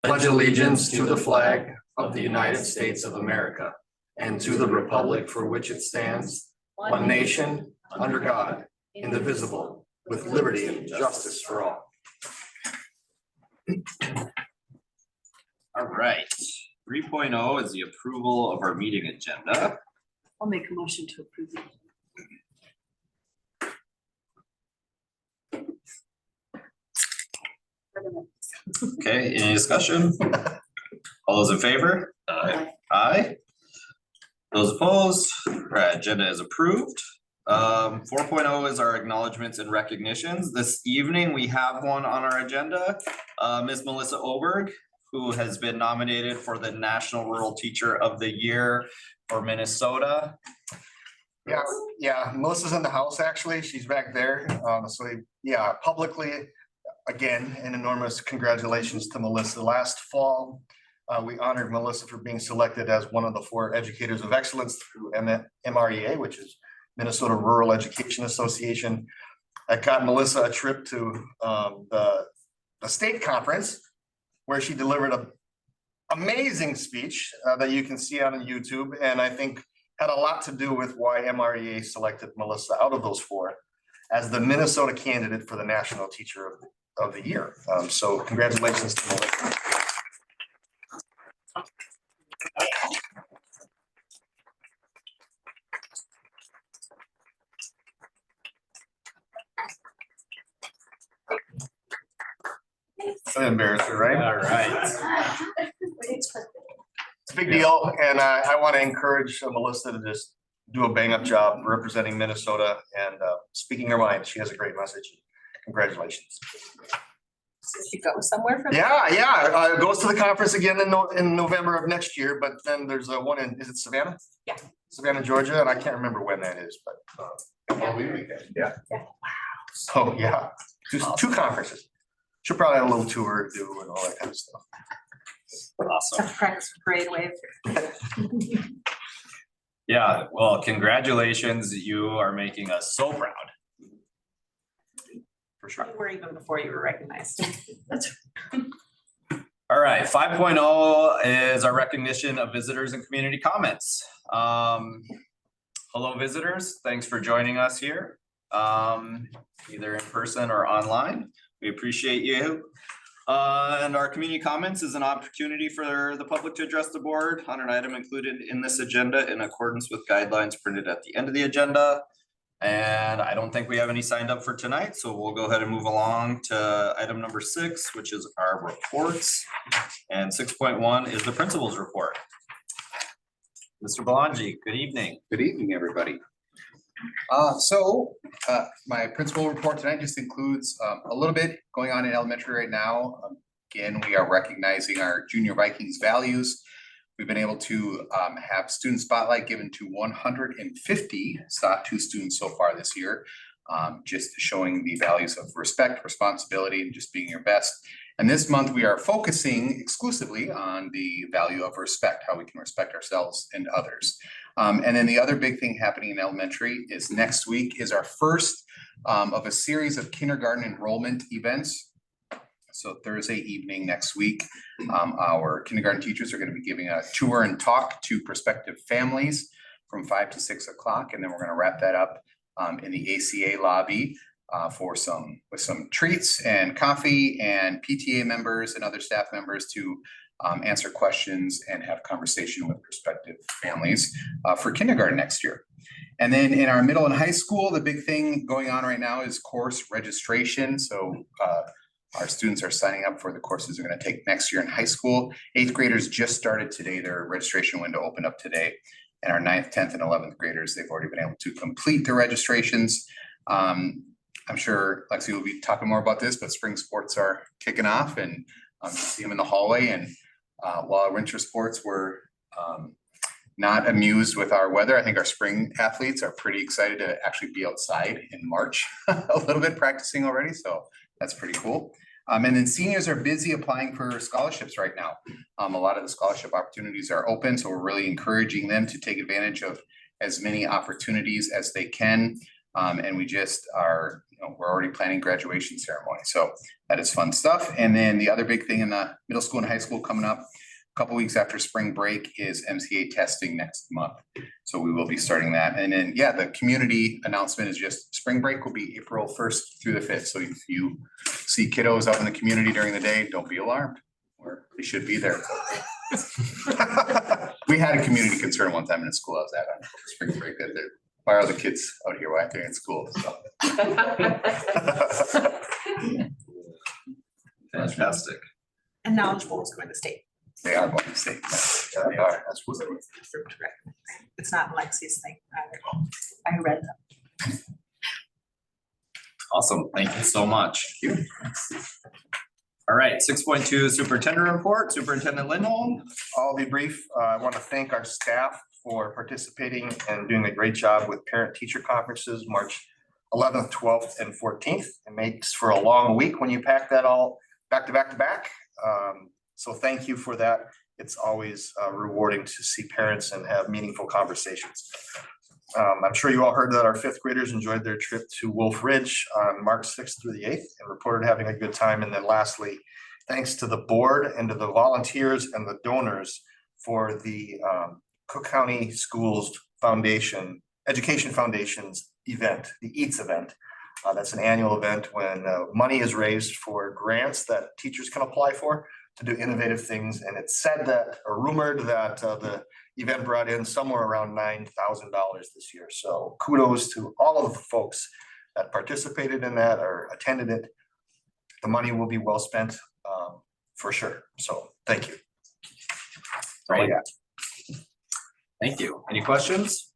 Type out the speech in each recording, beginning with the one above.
pledge allegiance to the flag of the United States of America and to the republic for which it stands, one nation, under God, indivisible, with liberty and justice for all. All right, 3.0 is the approval of our meeting agenda. I'll make a motion to approve it. Okay, any discussion? All those in favor? Aye. Aye. Those opposed? Right, agenda is approved. 4.0 is our acknowledgements and recognitions. This evening, we have one on our agenda. Ms. Melissa Oberg, who has been nominated for the National Rural Teacher of the Year for Minnesota. Yeah, Melissa's in the house, actually. She's back there. So yeah, publicly, again, an enormous congratulations to Melissa. Last fall, we honored Melissa for being selected as one of the 4 educators of excellence through MREA, which is Minnesota Rural Education Association. I got Melissa a trip to the state conference where she delivered an amazing speech that you can see on YouTube, and I think had a lot to do with why MREA selected Melissa out of those 4 as the Minnesota candidate for the National Teacher of the Year. So congratulations to Melissa. An embarrassment, right? All right. It's a big deal, and I want to encourage Melissa to just do a bang-up job representing Minnesota and speaking her mind. She has a great message. Congratulations. Does she go somewhere for that? Yeah. It goes to the conference again in November of next year, but then there's one in, is it Savannah? Yeah. Savannah, Georgia, and I can't remember when that is, but yeah. Yeah. So, yeah, two conferences. She'll probably have a little tour to do and all that kind of stuff. Awesome. Have to practice for parade wave. Yeah, well, congratulations. You are making us so proud. For sure. You were even before you were recognized. That's All right, 5.0 is our recognition of visitors and community comments. Hello, visitors. Thanks for joining us here, either in person or online. We appreciate you. And our community comments is an opportunity for the public to address the board on an item included in this agenda in accordance with guidelines printed at the end of the agenda. And I don't think we have any signed up for tonight, so we'll go ahead and move along to item number 6, which is our reports. And 6.1 is the principal's report. Mr. Belangi, good evening. Good evening, everybody. My principal report tonight just includes a little bit going on in elementary right now. Again, we are recognizing our junior Vikings values. We've been able to have student spotlight given to 150 SOT 2 students so far this year, just showing the values of respect, responsibility, and just being your best. And this month we are focusing exclusively on the value of respect, how we can respect ourselves and others. And then the other big thing happening in elementary is next week is our first of a series of kindergarten enrollment events. So Thursday evening next week, our kindergarten teachers are going to be giving a tour and talk to prospective families from 5 to 6 o'clock. And then we're going to wrap that up in the ACA lobby with some treats and coffee and PTA members and other staff members to answer questions and have conversation with prospective families for kindergarten next year. And then in our middle and high school, the big thing going on right now is course registration. So our students are signing up for the courses they're going to take next year in high school. 8th graders just started today. Their registration window opened up today. And our 9th, 10th, and 11th graders, they've already been able to complete their registrations. I'm sure Lexi will be talking more about this, but spring sports are kicking off and see them in the hallway. And while our winter sports were not amused with our weather, I think our spring athletes are pretty excited to actually be outside in March a little bit practicing already. So that's pretty cool. And then seniors are busy applying for scholarships right now. A lot of the scholarship opportunities are open, so we're really encouraging them to take advantage of as many opportunities as they can. And we just are we're already planning graduation ceremony, so that is fun stuff. And then the other big thing in the middle school and high school coming up, a couple weeks after spring break, is MCA testing next month. So we will be starting that. And then, yeah, the community announcement is just spring break will be April 1st through the 5th. So if you see kiddos out in the community during the day, don't be alarmed, or they should be there. We had a community concern one time in a school I was at on spring break that why are the kids out here? Why aren't they in school? So, Fantastic. And knowledgeable is going to state. they are going to stay. Yeah, they are. That's what It's not Lexi's thing. I read them. Awesome. Thank you so much. All right, 6.2 superintendent report, Superintendent Lindholm. I'll be brief. I want to thank our staff for participating and doing a great job with parent-teacher conferences, March 11th, 12th, and 14th. It makes for a long week when you pack that all back to back to back. So thank you for that. It's always rewarding to see parents and have meaningful conversations. I'm sure you all heard that our fifth graders enjoyed their trip to Wolf Ridge on March 6th through the 8th and reported having a good time. And then lastly, thanks to the board and to the volunteers and the donors for the Cook County Schools Foundation, Education Foundation's event, the EATS event. That's an annual event when money is raised for grants that teachers can apply for to do innovative things. And it's said that, or rumored that the event brought in somewhere around $9,000 this year. So kudos to all of the folks that participated in that or attended it. The money will be well spent for sure. So thank you. Great. Thank you. Any questions?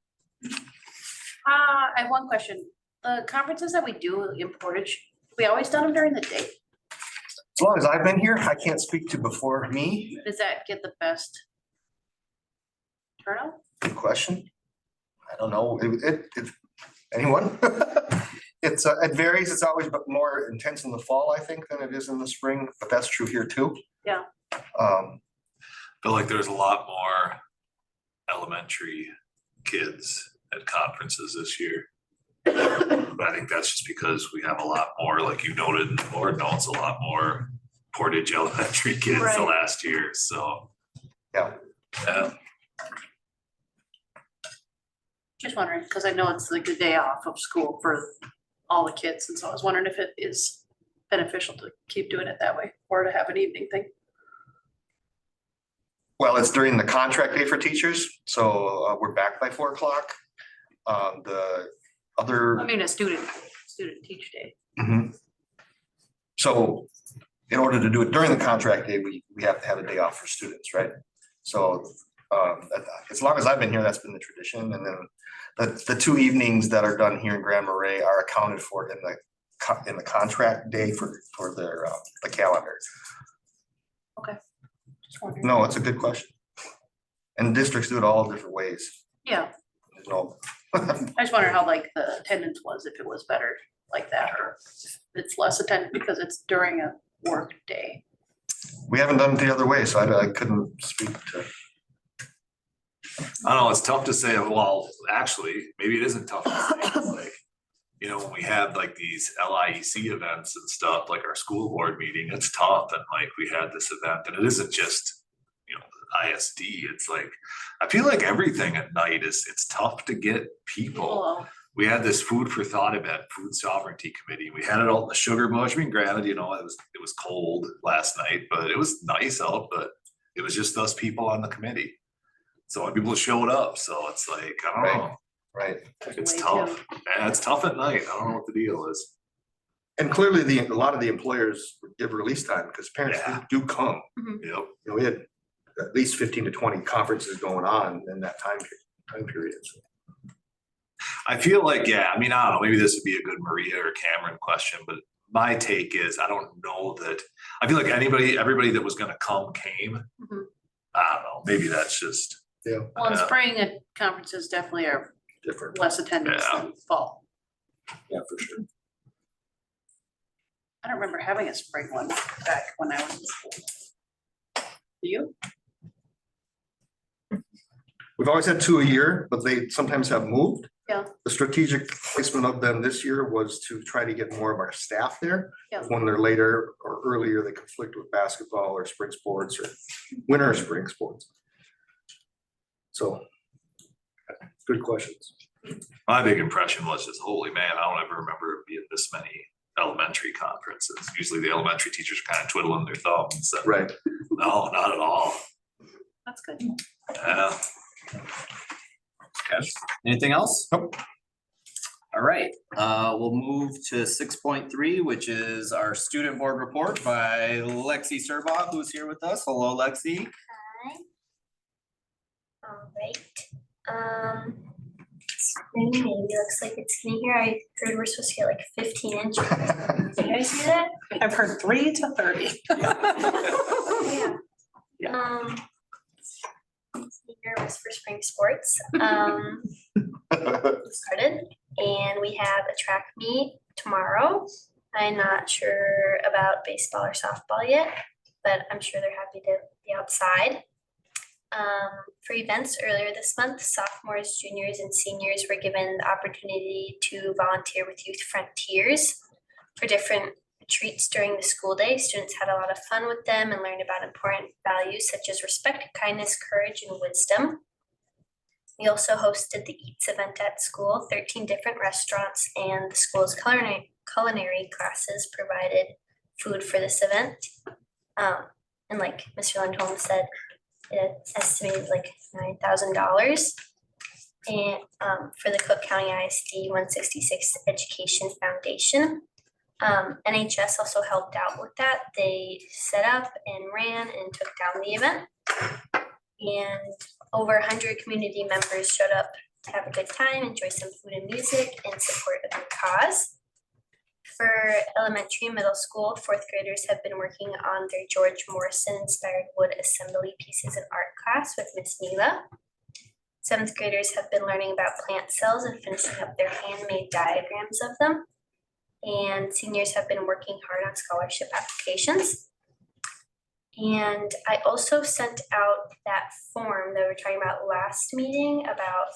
I have one question. The conferences that we do in Portage, we always done them during the day. As long as I've been here, I can't speak to before me. Does that get the best turnout? Good question. I don't know. Anyone? It varies. It's always more intense in the fall, I think, than it is in the spring, but that's true here too. Yeah. Feel like there's a lot more elementary kids at conferences this year. But I think that's just because we have a lot more, like you noted, or notes, a lot more Portage elementary kids the Right. last year, so. Yeah. Yeah, Just wondering, because I know it's like the day off of school for all the kids, and so I was wondering if it is beneficial to keep doing it that way or to have an evening thing. Well, it's during the contract day for teachers, so we're back by 4 o'clock. The other. I mean, a student teach day. Mhm. So in order to do it during the contract day, we have to have a day off for students, right? So as long as I've been here, that's been the tradition. And then the 2 evenings that are done here in Grand Marais are accounted for in the contract day for their the calendar. Just wondering. No, it's a good question. And districts do it all different ways. Yeah, There's no. I just wonder how like the attendance was, if it was better like that, or if it's less attendance because it's during a work day. We haven't done it the other way, so I couldn't speak to. I don't know, it's tough to say, well, actually, maybe it isn't tough to say, it's like, you know, when we had like these LIEC events and stuff, like our school board meeting, it's tough, and like we had this event, and it isn't just, you know, ISD, it's like, I feel like everything at night it's tough to get people. Well, We had this food for thought event, food sovereignty committee. We had it out in the Sugar Bush. I mean, granted, you know, it was cold last night, but it was nice out, but it was just us people on the committee. So people showed up. So it's like, I don't know. Right. It's way tough. Yeah, it's tough at night. I don't know what the deal is. And clearly a lot of the employers give release time because parents Yeah. do come. Yep. You know, we had at least 15 to 20 conferences going on in that time period. So, I feel like, yeah, I mean, I don't know, maybe this would be a good Maria or Cameron question, but my take is, I don't know that, I feel like everybody that was gonna come came. Mhm. I don't know, maybe that's just, yeah, Well, in Yeah. spring, conferences definitely are different. less attendance Yeah. than fall. Yeah, for sure. I don't remember having a spring one back when I was in school. Do you? We've always had 2 a year, but they sometimes have moved. Yeah. The strategic placement of them this year was to try to get more of our staff there. Yeah. When they're later or earlier, they conflict with basketball or spring sports or winter or spring sports. So, good questions. My big impression was just, holy man, I don't ever remember it being this many elementary conferences. Usually the elementary teachers are kind of twiddling their thumbs. And Right. no, not at all. That's good. Yeah. Okay. Anything else? Nope. All right, we'll move to 6.3, which is our student board report by Lexi Serbach, who's here with us. Hello, Lexi. Hi. All right. Maybe looks like it's in here. I heard we're supposed to get like 15 inches. Did you guys hear that? I've heard 3 to 30. Yeah. Nervous for spring sports. Started, and we have a track meet tomorrow. I'm not sure about baseball or softball yet, but I'm sure they're happy to be outside. For events earlier this month, sophomores, juniors, and seniors were given the opportunity to volunteer with Youth Frontiers for different retreats during the school day. Students had a lot of fun with them and learned about important values such as respect, kindness, courage, and wisdom. We also hosted the Eats event at school. 13 different restaurants and the school's culinary classes provided food for this event. And like Mr. Lindholm said, it's estimated like $9,000. And for the Cook County ISD 166 Education Foundation. NHS also helped out with that. They set up and ran and took down the event. And over 100 community members showed up to have a good time, enjoy some food and music, and support a good cause. For elementary and middle school, 4th graders have been working on their George Morrison inspired wood assembly pieces in art class with Miss Mila. 7th graders have been learning about plant cells and finishing up their handmade diagrams of them. And seniors have been working hard on scholarship applications. And I also sent out that form that we were talking about last meeting about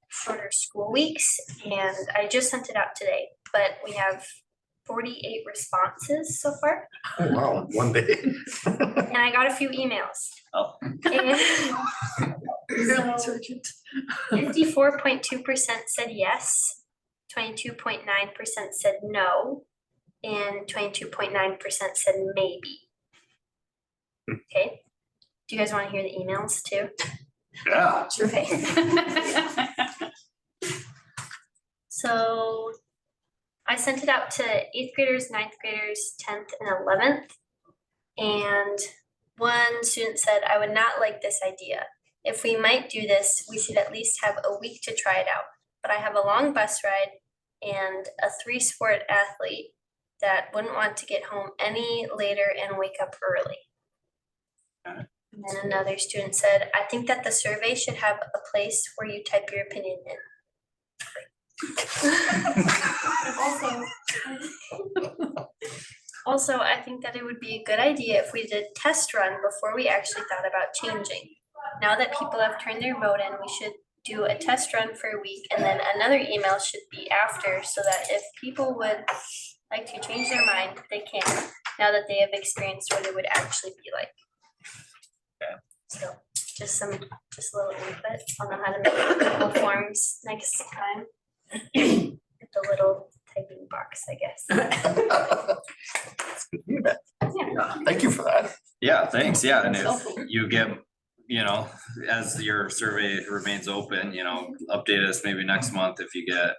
shorter school weeks, and I just sent it out today, but we have 48 responses so far. Oh, wow, one day. And I got a few emails. Oh. And 54.2% said yes, 22.9% said no, and 22.9% said maybe. Okay, do you guys want to hear the emails too? Yeah. Okay. So I sent it out to 8th graders, 9th graders, 10th and 11th. And one student said, I would not like this idea. If we might do this, we should at least have a week to try it out. But I have a long bus ride and a 3-sport athlete that wouldn't want to get home any later and wake up early. And then another student said, I think that the survey should have a place where you type your opinion in. Also, I think that it would be a good idea if we did a test run before we actually thought about changing. Now that people have turned their vote in, we should do a test run for a week, and then another email should be after, so that if people would like to change their mind, they can, now that they have experienced what it would actually be like. Okay. So just a little input. I'll know how to make Google Forms next time. With the little typing box, I guess. Yeah. Thank you for that. Yeah, thanks. Yeah, and if you get, as your survey remains open, update us maybe next month if you get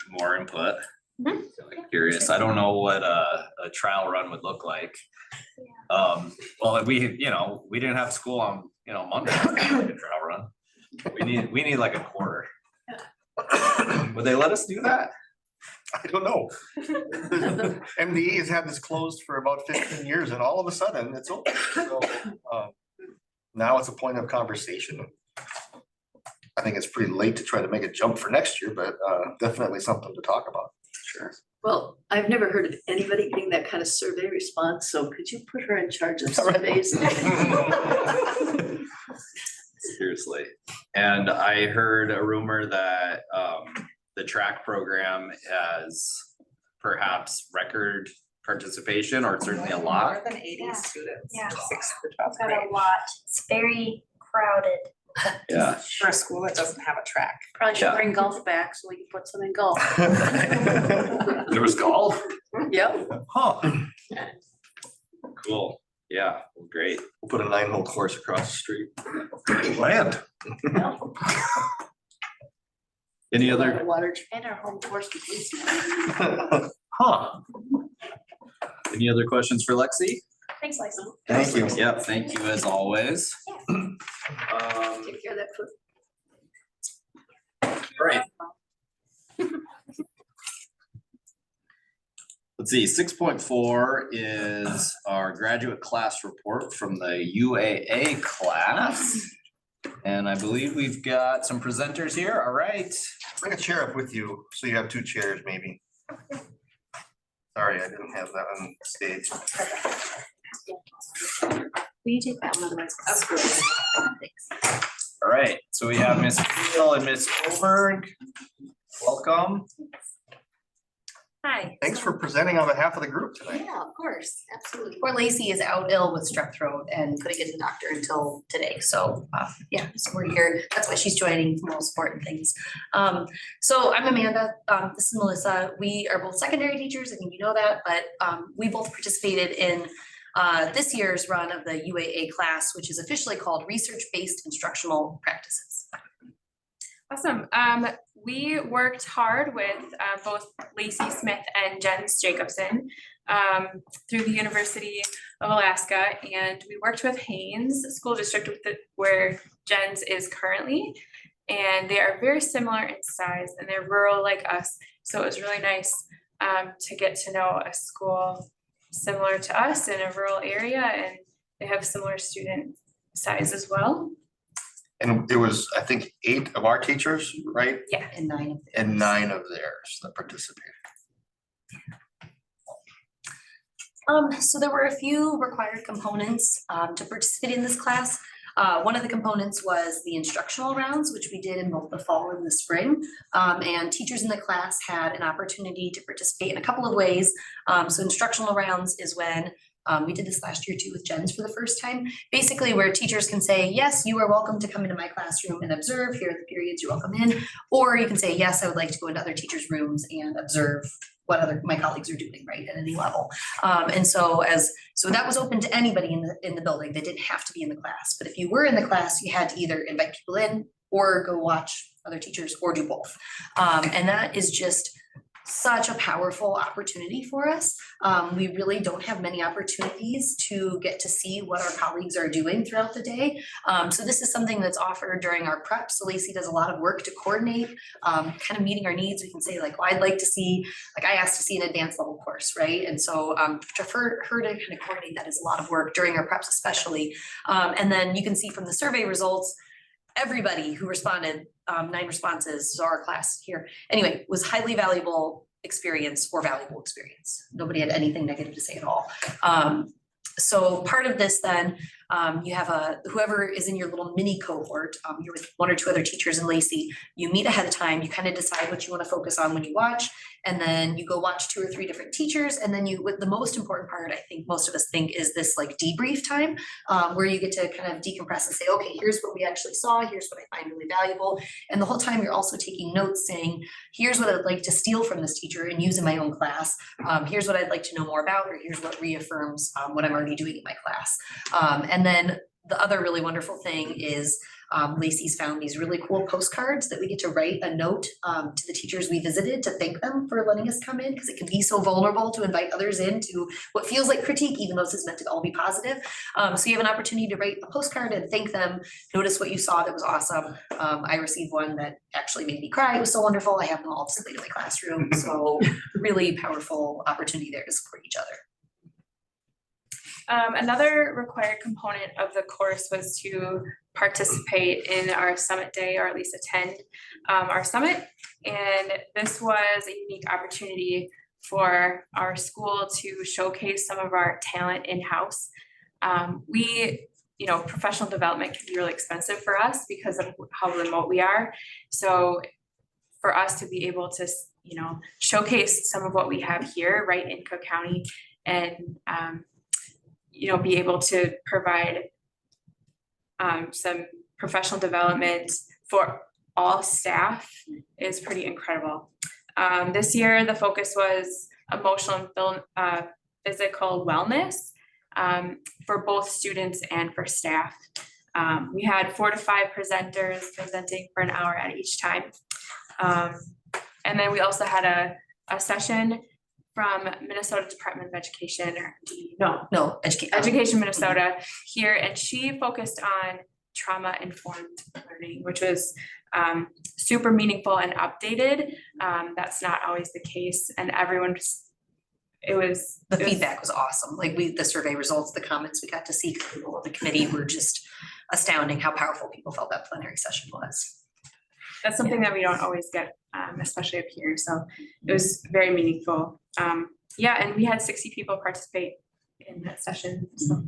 more input. Mhm. Curious. I don't know what a trial run would look like. Well, we didn't have school on, Monday, like a trial run. We need like a quarter. Would they let us do that? I don't know. MDE has had this closed for about 15 years and all of a sudden it's open. So, now it's a point of conversation. I think it's pretty late to try to make a jump for next year, but definitely something to talk about. Sure. Well, I've never heard of anybody getting that kind of survey response, so could you put her in charge of All right. surveys? Seriously. And I heard a rumor that the track program has perhaps record participation, or certainly a lot. More than 80 Yeah. students. Yeah. 6th to 12th Got grade. a lot. It's very crowded. Yeah. For a school that doesn't have a track. Probably should Yeah. bring golf back so we can put some in golf. There was golf? Yep. Huh. Cool. Yeah, well, great. We'll put a 9-hole course across the street. Land. Any other, Water and our home course complete. huh? Any other questions for Lexi? Thanks, Lisa. Thank you. Yep, thank you as always. Take care of that foot. Right. Let's see, 6.4 is our graduate class report from the UAA class. And I believe we've got some presenters here. All right. Bring a chair up with you, so you have 2 chairs maybe. Sorry, I didn't have that on stage. Will you take that one otherwise? That's good. Thanks. All right, so we have Miss Hill and Miss Goldberg. Welcome. Hi. Thanks for presenting on behalf of the group tonight. Yeah, of course, absolutely. Poor Lacey is out ill with strep throat and couldn't get to the doctor until today. So, yeah, so we're here. That's why she's joining moral support and things. So I'm Amanda. This is Melissa. We are both secondary teachers. I think you know that, but we both participated in this year's run of the UAA class, which is officially called Research-Based Instructional Practices. Awesome. We worked hard with both Lacey Smith and Jens Jacobson through the University of Alaska, and we worked with Haynes School District where Jens is currently, and they are very similar in size and they're rural like us. So it was really nice to get to know a school similar to us in a rural area, and they have similar student size as well. And it was, I think, 8 of our teachers, right? Yeah, and 9 of them. And 9 of theirs that participated. So there were a few required components to participate in this class. One of the components was the instructional rounds, which we did in both the fall and the spring. And teachers in the class had an opportunity to participate in a couple of ways. So instructional rounds is when we did this last year too with Jens for the first time, basically where teachers can say, yes, you are welcome to come into my classroom and observe. Here are the periods you're welcome in. Or you can say, yes, I would like to go into other teachers' rooms and observe what my colleagues are doing, right, at any level. And so that was open to anybody in the building. They didn't have to be in the class. But if you were in the class, you had to either invite people in or go watch other teachers or do both. And that is just such a powerful opportunity for us. We really don't have many opportunities to get to see what our colleagues are doing throughout the day. So this is something that's offered during our prep. So Lacey does a lot of work to coordinate, kind of meeting our needs. We can say like, well, I'd like to see, like I asked to see an advanced level course, right? And so for her to kind of coordinate that is a lot of work during our preps especially. And then you can see from the survey results, everybody who responded, 9 responses, so our class here, anyway, was highly valuable experience or valuable experience. Nobody had anything negative to say at all. So part of this then, you have whoever is in your little mini cohort, you're with 1 or 2 other teachers and Lacey, you meet ahead of time, you kind of decide what you want to focus on when you watch, and then you go watch 2 or 3 different teachers, and then with the most important part, I think most of us think, is this like debrief time, where you get to kind of decompress and say, okay, here's what we actually saw, here's what I find really valuable, and the whole time you're also taking notes saying, here's what I'd like to steal from this teacher and use in my own class, here's what I'd like to know more about, or here's what reaffirms what I'm already doing in my class. And then the other really wonderful thing is Lacey's found these really cool postcards that we get to write a note to the teachers we visited to thank them for letting us come in, because it can be so vulnerable to invite others into what feels like critique, even though this is meant to all be positive. So you have an opportunity to write a postcard and thank them, notice what you saw that was awesome. I received one that actually made me cry. It was so wonderful. I have them all displayed in my classroom. So really powerful opportunity there to support each other. Another required component of the course was to participate in our summit day, or at least attend our summit. And this was a unique opportunity for our school to showcase some of our talent in-house. Professional development can be really expensive for us because of how remote we are. So for us to be able to, you know, showcase some of what we have here right in Cook County and, you know, be able to provide some professional development for all staff is pretty incredible. This year, the focus was emotional and physical wellness for both students and for staff. We had 4 to 5 presenters presenting for an hour at each time. And then we also had a session from Minnesota Department of Education, or Education Minnesota here, and she focused on trauma-informed learning, which was super meaningful and updated. That's not always the case, and everyone just, the feedback was awesome. Like the survey results, the comments we got to see, people of the committee were just astounding how powerful people felt that plenary session was. That's something that we don't always get, especially up here. So it was very meaningful. Yeah, and we had 60 people participate in that session. So.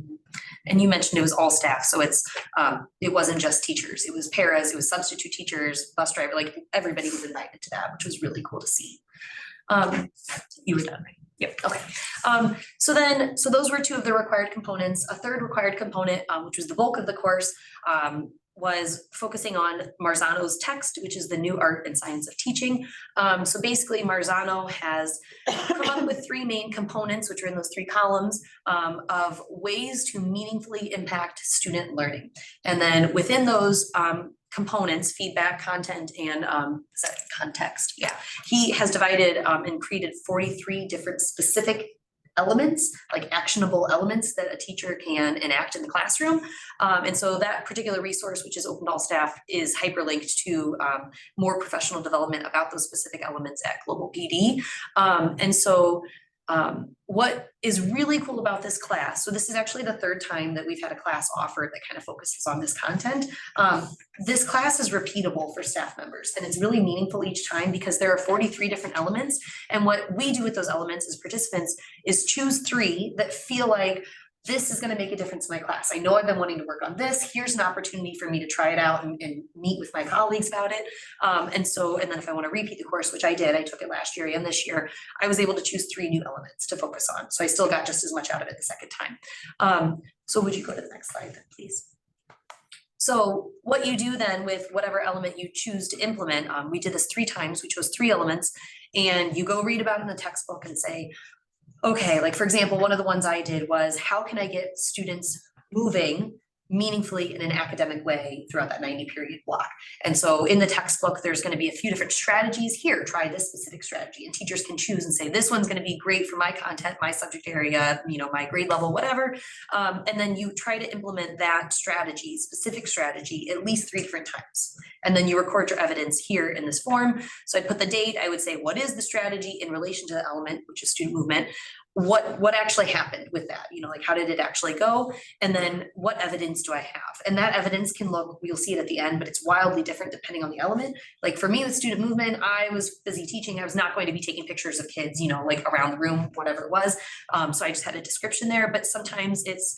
And you mentioned it was all staff, so it wasn't just teachers. It was paras, it was substitute teachers, bus driver, like everybody was invited to that, which was really cool to see. You were done, right? Yep, okay. So those were 2 of the required components. A third required component, which was the bulk of the course, was focusing on Marzano's text, which is the new art and science of teaching. So basically Marzano has come up with 3 main components, which are in those 3 columns, of ways to meaningfully impact student learning. And then within those components, feedback, content, and context, he has divided and created 43 different specific elements, like actionable elements that a teacher can enact in the classroom. And so that particular resource, which is open to all staff, is hyperlinked to more professional development about those specific elements at Global PD. And so what is really cool about this class, so this is actually the 3rd time that we've had a class offered that kind of focuses on this content. This class is repeatable for staff members, and it's really meaningful each time because there are 43 different elements. And what we do with those elements as participants is choose 3 that feel like this is going to make a difference in my class. I know I've been wanting to work on this. Here's an opportunity for me to try it out and meet with my colleagues about it. And then if I want to repeat the course, which I did, I took it last year and this year, I was able to choose 3 new elements to focus on. So I still got just as much out of it the second time. So would you go to the next slide, please? So what you do then with whatever element you choose to implement, we did this 3 times, we chose 3 elements, and you go read about it in the textbook and say, okay, like for example, one of the ones I did was, how can I get students moving meaningfully in an academic way throughout that 90-period block? And so in the textbook, there's going to be a few different strategies. Here, try this specific strategy, and teachers can choose and say, this one's going to be great for my content, my subject area, you know, my grade level, whatever. And then you try to implement that strategy, specific strategy, at least 3 different times. And then you record your evidence here in this form. So I'd put the date, I would say, what is the strategy in relation to the element, which is student movement? What actually happened with that? You know, like how did it actually go? And then what evidence do I have? And that evidence can look, you'll see it at the end, but it's wildly different depending on the element. Like for me with student movement, I was busy teaching. I was not going to be taking pictures of kids, you know, like around the room, whatever it was. So I just had a description there, but sometimes it's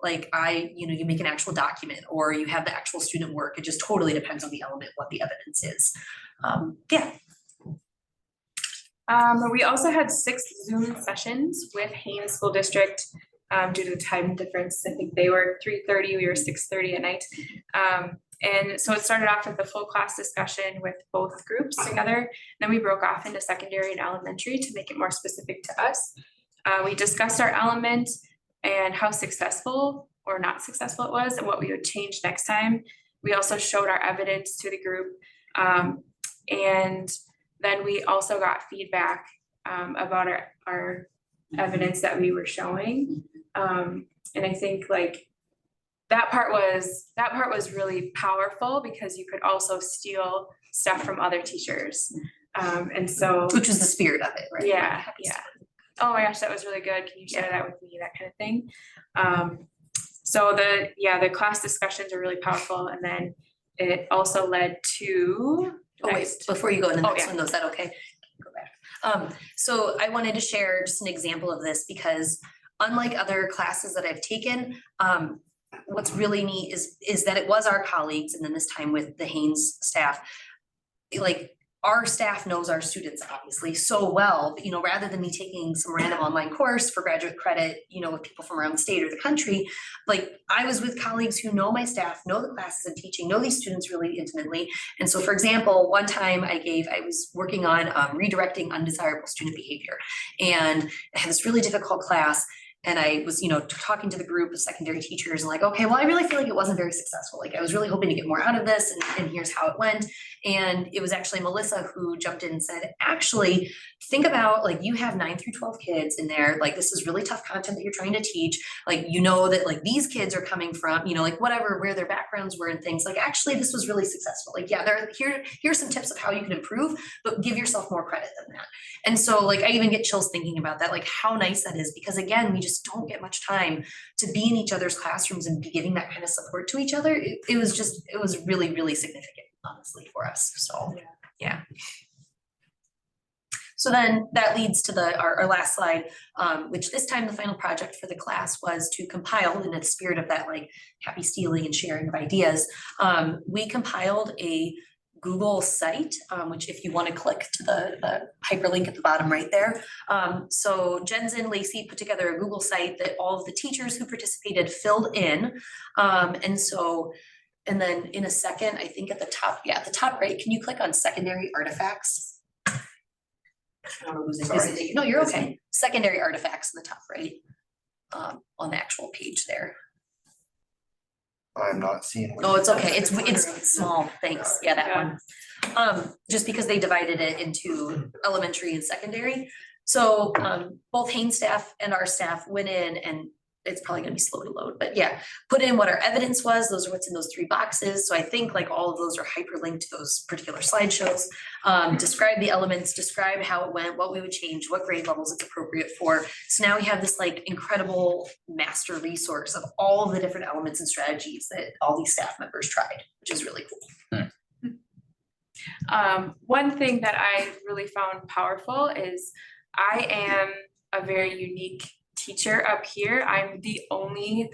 like you make an actual document or you have the actual student work. It just totally depends on the element, what the evidence is. We also had 6 Zoom sessions with Haines School District due to the time difference. I think they were 3:30, we were 6:30 at night. And so it started off with the full class discussion with both groups together. Then we broke off into secondary and elementary to make it more specific to us. We discussed our element and how successful or not successful it was and what we would change next time. We also showed our evidence to the group. And then we also got feedback about our evidence that we were showing. And I think like that part was really powerful because you could also steal stuff from other teachers. And so which was the spirit of it, right? Yeah. Oh my gosh, that was really good. Can you share that with me? That kind of thing. So the class discussions are really powerful. And then it also led to before you go to the next one, though, is that okay? Go back. So I wanted to share just an example of this because unlike other classes that I've taken, what's really neat is that it was our colleagues, and then this time with the Haines staff, like our staff knows our students obviously so well, but, you know, rather than me taking some random online course for graduate credit, you know, with people from around the state or the country, like I was with colleagues who know my staff, know the classes I'm teaching, know these students really intimately. And so for example, one time I was working on redirecting undesirable student behavior, and I had this really difficult class. And I was, you know, talking to the group of secondary teachers and like, okay, well, I really feel like it wasn't very successful. Like I was really hoping to get more out of this, and here's how it went. And it was actually Melissa who jumped in and said, actually, think about like you have 9 through 12 kids in there. Like this is really tough content that you're trying to teach. Like, you know, that like these kids are coming from, you know, like whatever, where their backgrounds were and things. Like actually, this was really successful. Like, yeah, here's some tips of how you can improve, but give yourself more credit than that. And so like I even get chills thinking about that, like how nice that is, because again, we just don't get much time to be in each other's classrooms and be giving that kind of support to each other. It was really, really significant, honestly, for us. So, yeah. So then that leads to our last slide, which this time the final project for the class was to compile, in the spirit of that like happy stealing and sharing of ideas. We compiled a Google site, which if you want to click to the hyperlink at the bottom right there. So Jensen and Lacey put together a Google site that all of the teachers who participated filled in. And then in a second, I think at the top right, can you click on secondary artifacts? I don't know who's in. No, you're okay. Secondary artifacts in the top right, on the actual page there. I'm not seeing. Oh, it's okay. It's small. Thanks. Yeah, that one. Just because they divided it into elementary and secondary. So both Haynes staff and our staff went in, and it's probably gonna be slow to load, but yeah, put in what our evidence was. Those are what's in those 3 boxes. So I think like all of those are hyperlinked to those particular slideshows. Describe the elements, describe how it went, what we would change, what grade levels it's appropriate for. So now we have this like incredible master resource of all of the different elements and strategies that all these staff members tried, which is really cool. One thing that I really found powerful is I am a very unique teacher up here. I'm the only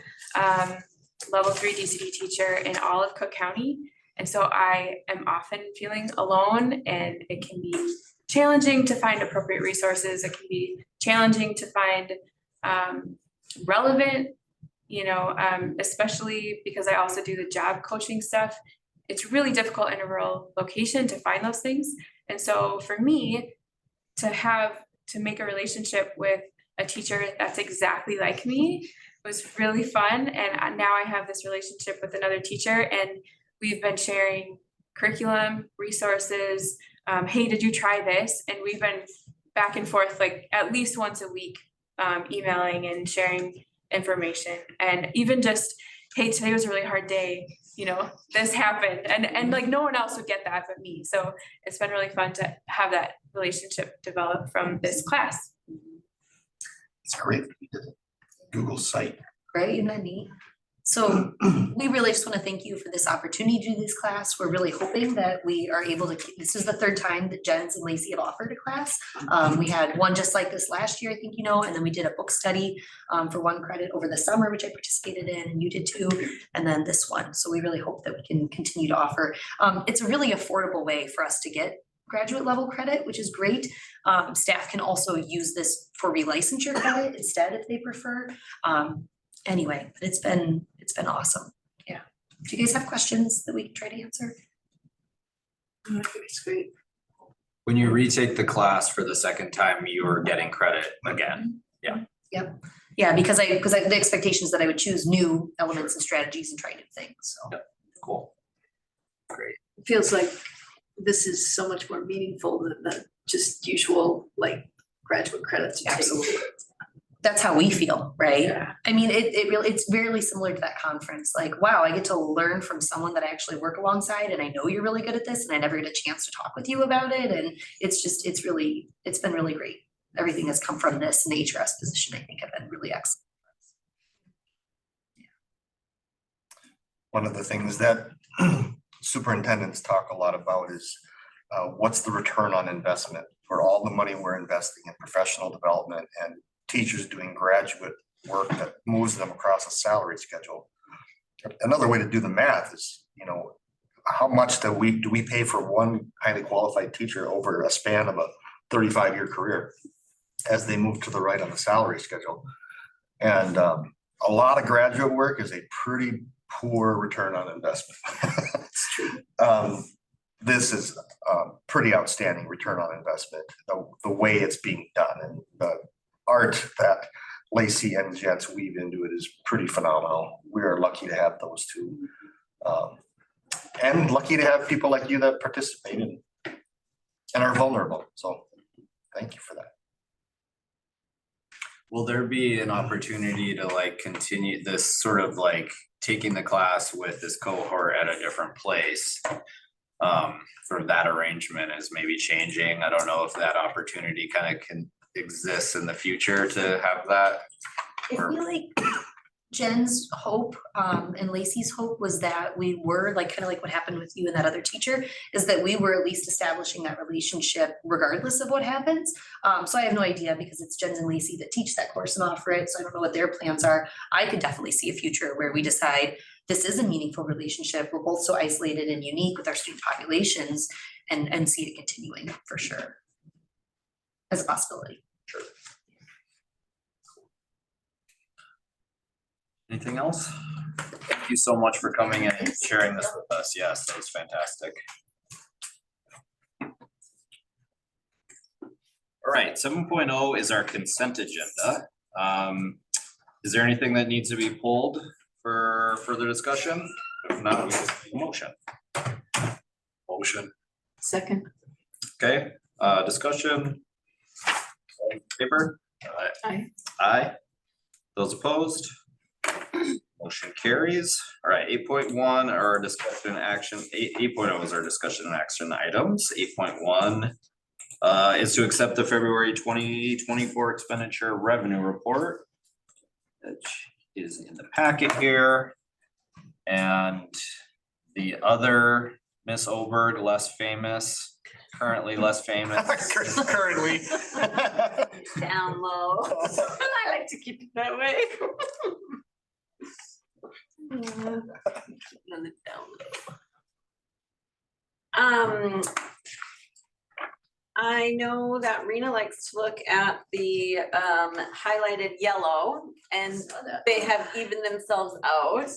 level 3 DCD teacher in all of Cook County. And so I am often feeling alone, and it can be challenging to find appropriate resources. It can be challenging to find relevant, you know, especially because I also do the job coaching stuff. It's really difficult in a rural location to find those things. And so for me to make a relationship with a teacher that's exactly like me was really fun. And now I have this relationship with another teacher, and we've been sharing curriculum, resources. Hey, did you try this? And we've been back and forth like at least once a week, emailing and sharing information. And even just, hey, today was a really hard day, you know, this happened. And like no one else would get that but me. So it's been really fun to have that relationship develop from this class. It's great. Google site. Right, isn't that neat? So we really just want to thank you for this opportunity to do this class. We're really hoping that we are able to, this is the 3rd time that Jens and Lacey have offered a class. We had one just like this last year, I think, you know, and then we did a book study for 1 credit over the summer, which I participated in, and you did too, and then this one. So we really hope that we can continue to offer. It's a really affordable way for us to get graduate level credit, which is great. Staff can also use this for relicensure credit instead if they prefer. Anyway, but it's been awesome. Yeah. Do you guys have questions that we can try to answer? It's great. When you retake the class for the 2nd time, you're getting credit again. Yeah. Yep. Yeah, because the expectation is that I would choose new elements and strategies and try new things. So Yep. Cool. Great. It feels like this is so much more meaningful than the just usual like graduate credits you take. Absolutely. That's how we feel, right? Yeah. I mean, it's really similar to that conference. Like, wow, I get to learn from someone that I actually work alongside, and I know you're really good at this, and I never get a chance to talk with you about it. And it's been really great. Everything has come from this, and the HRS position, I think, have been really excellent. One of the things that superintendents talk a lot about is what's the return on investment for all the money we're investing in professional development and teachers doing graduate work that moves them across a salary schedule. Another way to do the math is, you know, how much do we pay for one highly qualified teacher over a span of a 35-year career as they move to the right on the salary schedule? And a lot of graduate work is a pretty poor return on investment. It's true. This is pretty outstanding return on investment, the way it's being done, and the art that Lacey and Jets weave into it is pretty phenomenal. We are lucky to have those two. And lucky to have people like you that participate in and are vulnerable. So thank you for that. Will there be an opportunity to like continue this sort of like taking the class with this cohort at a different place? Sort of that arrangement is maybe changing. I don't know if that opportunity kind of can exist in the future to have that. I feel like Jen's hope and Lacey's hope was that we were like, kind of like what happened with you and that other teacher, is that we were at least establishing that relationship regardless of what happens. So I have no idea because it's Jen's and Lacey that teach that course and offer it. So I don't know what their plans are. I could definitely see a future where we decide this is a meaningful relationship. We're both so isolated and unique with our student populations and see it continuing for sure as a possibility. Sure. Anything else? Thank you so much for coming in and sharing this with us. Yes, that was fantastic. All right, 7.0 is our consent agenda. Is there anything that needs to be pulled for further discussion? If not, we just need a motion. Motion. Second. Okay, discussion. All in favor? Aye. Aye. Those opposed? Motion carries. All right, 8.1 are discussion action, 8.0 is our discussion and action items. 8.1 is to accept the February 2024 expenditure revenue report, which is in the packet here. And the other Miss Oberg, less famous, currently less famous. Currently. Down low. I like to keep it that way. On the down low. I know that Rena likes to look at the highlighted yellow and they have evened themselves out.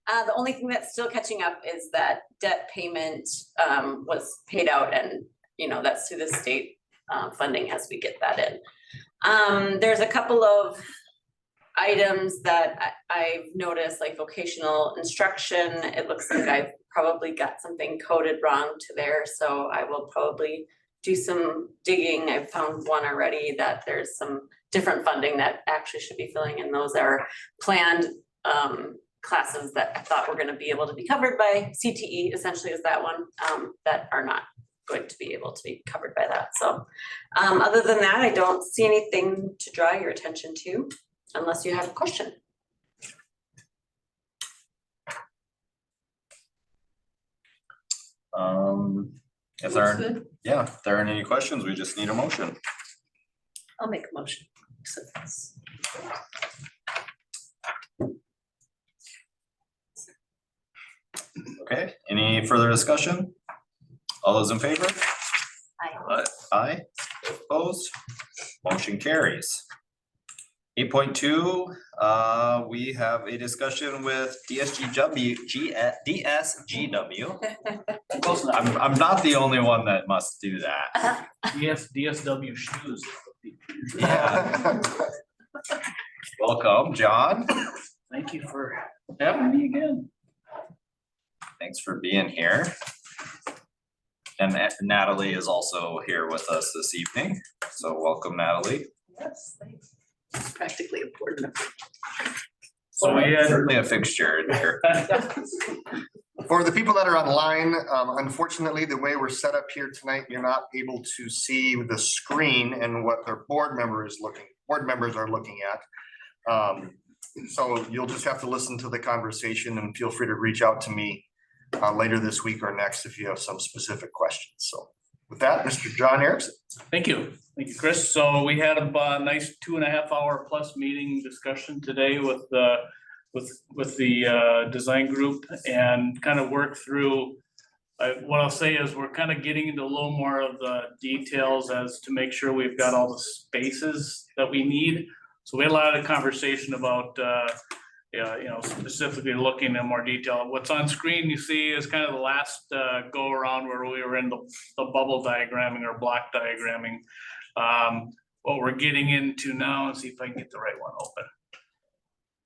The only thing that's still catching up is that debt payment was paid out, and that's through the state funding as we get that in. There's a couple of items that I've noticed, like vocational instruction. It looks like I've probably got something coded wrong to there, so I will probably do some digging. I've found one already that there's some different funding that actually should be filling in. Those are planned classes that I thought were going to be able to be covered by CTE, essentially is that one, that are not going to be able to be covered by that. So other than that, I don't see anything to draw your attention to unless you have a question. If there aren't, yeah, if there aren't any questions, we just need a motion. I'll make a motion. Accept this. Okay, any further discussion? All those in favor? Aye. Aye, opposed, motion carries. 8.2, we have a discussion with DSGW. I'm not the only one that must do that. DSW shoes. Yeah. Welcome, John. Thank you for having me again. Thanks for being here. And Natalie is also here with us this evening. So welcome, Natalie. Yes, thanks. It's practically important. So we had Certainly a fixture in here. For the people that are online, unfortunately, the way we're set up here tonight, you're not able to see the screen and what their board members are looking at. So you'll just have to listen to the conversation and feel free to reach out to me later this week or next if you have some specific questions. So with that, Mr. John Erickson. Thank you, Chris. So we had a nice 2.5 hour plus meeting discussion today with with the design group and kind of work through. What I'll say is we're kind of getting into a little more of the details as to make sure we've got all the spaces that we need. So we had a lot of conversation about, specifically looking in more detail. What's on screen you see is kind of the last go around where we were in the bubble diagramming or block diagramming. What we're getting into now, and see if I can get the right one open,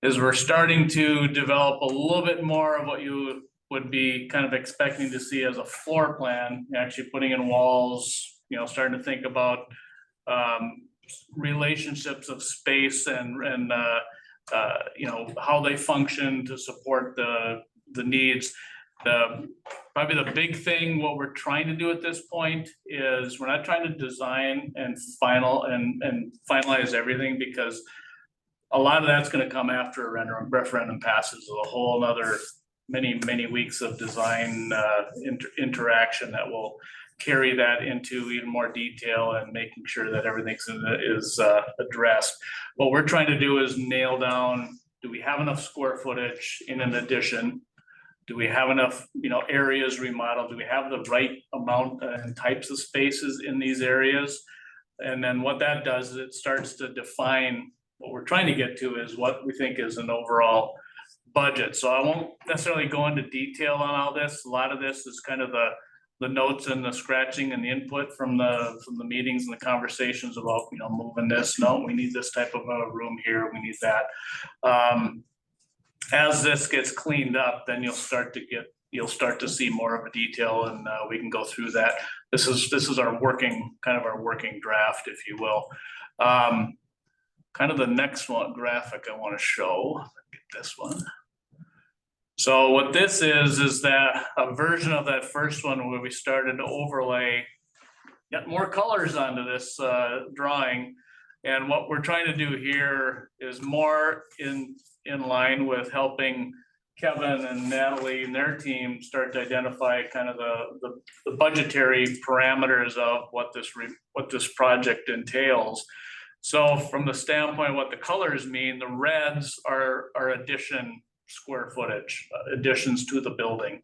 is we're starting to develop a little bit more of what you would be kind of expecting to see as a floor plan, actually putting in walls, starting to think about relationships of space and how they function to support the needs. Probably the big thing, what we're trying to do at this point is we're not trying to design and finalize everything, because a lot of that's gonna come after a referendum passes, a whole nother many weeks of design interaction that will carry that into even more detail and making sure that everything is addressed. What we're trying to do is nail down, do we have enough square footage in an addition? Do we have enough, areas remodeled? Do we have the right amount and types of spaces in these areas? And then what that does is it starts to define what we're trying to get to is what we think is an overall budget. So I won't necessarily go into detail on all this. A lot of this is kind of the notes and the scratching and the input from the meetings and the conversations about, moving this. No, we need this type of a room here. We need that. As this gets cleaned up, then you'll start to see more of a detail, and we can go through that. This is our working draft, if you will. Kind of the next one graphic I want to show. Get this one. So what this is that a version of that first one where we started to overlay, get more colors onto this drawing. And what we're trying to do here is more in line with helping Kevin and Natalie and their team start to identify kind of the budgetary parameters of what this project entails. So from the standpoint of what the colors mean, the reds are addition square footage, additions to the building.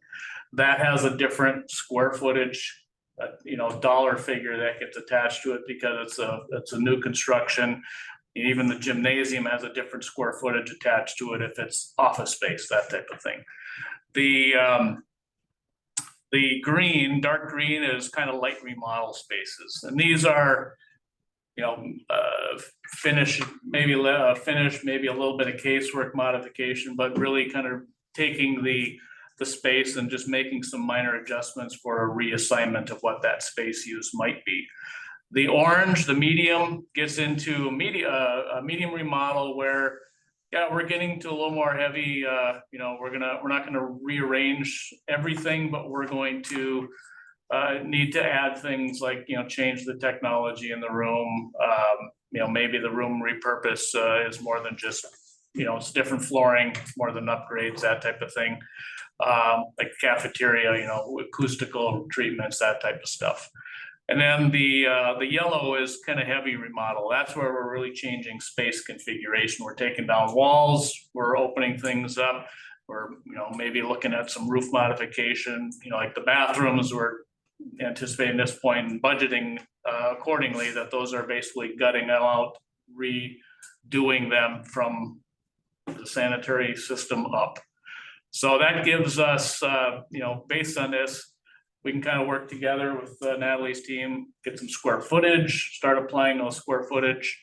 That has a different square footage, dollar figure that gets attached to it because it's a new construction. Even the gymnasium has a different square footage attached to it if it's office space, that type of thing. The green, dark green, is kind of light remodel spaces, and these are finish, maybe a little bit of casework modification, but really kind of taking the space and just making some minor adjustments for a reassignment of what that space use might be. The orange, the medium, gets into a medium remodel where, we're getting to a little more heavy. We're not gonna rearrange everything, but we're going to need to add things like, change the technology in the room. Maybe the room repurpose is more than just, it's different flooring, more than upgrades, that type of thing. Like cafeteria, acoustical treatments, that type of stuff. And then the yellow is kind of heavy remodel. That's where we're really changing space configuration. We're taking down walls, we're opening things up. We're, maybe looking at some roof modification, like the bathrooms, we're anticipating this point and budgeting accordingly that those are basically gutting them out, redoing them from the sanitary system up. So that gives us, based on this, we can kind of work together with Natalie's team, get some square footage, start applying those square footage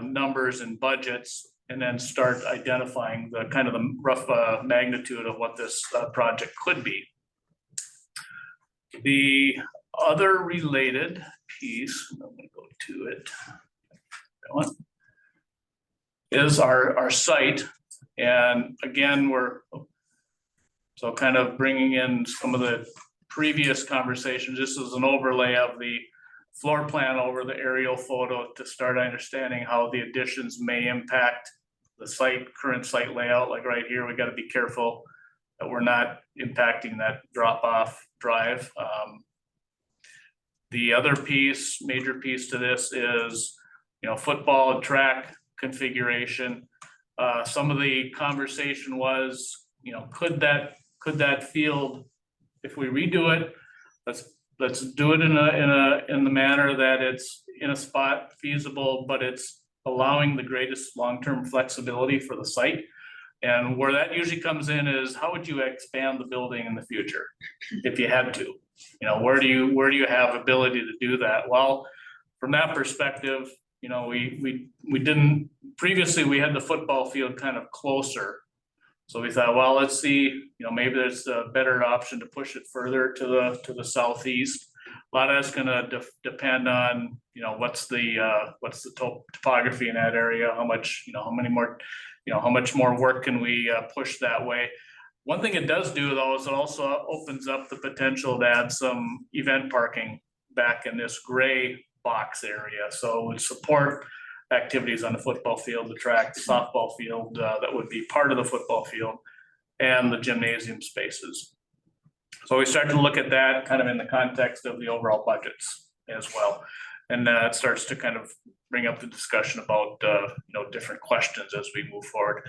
numbers and budgets, and then start identifying the kind of the rough magnitude of what this project could be. The other related piece, I'm gonna go to it, that one, is our site. And again, we're so kind of bringing in some of the previous conversations. This is an overlay of the floor plan over the aerial photo to start understanding how the additions may impact the current site layout. Like right here, we got to be careful that we're not impacting that drop-off drive. The other major piece to this is, football and track configuration. Some of the conversation was, you know, could that field, if we redo it, let's do it in the manner that it's in a spot feasible, but it's allowing the greatest long-term flexibility for the site. And where that usually comes in is, how would you expand the building in the future if you had to? You know, where do you have ability to do that? Well, from that perspective, you know, we didn't, previously we had the football field kind of closer. So we thought, well, let's see, you know, maybe there's a better option to push it further to the southeast. A lot of that's gonna depend on, you know, what's the topography in that area, how much, you know, how much more work can we push that way. One thing it does do though, is it also opens up the potential to add some event parking back in this gray box area. So it would support activities on the football field, the track, the softball field, that would be part of the football field, and the gymnasium spaces. So we start to look at that kind of in the context of the overall budgets as well. And it starts to kind of bring up the discussion about, you know, different questions as we move forward.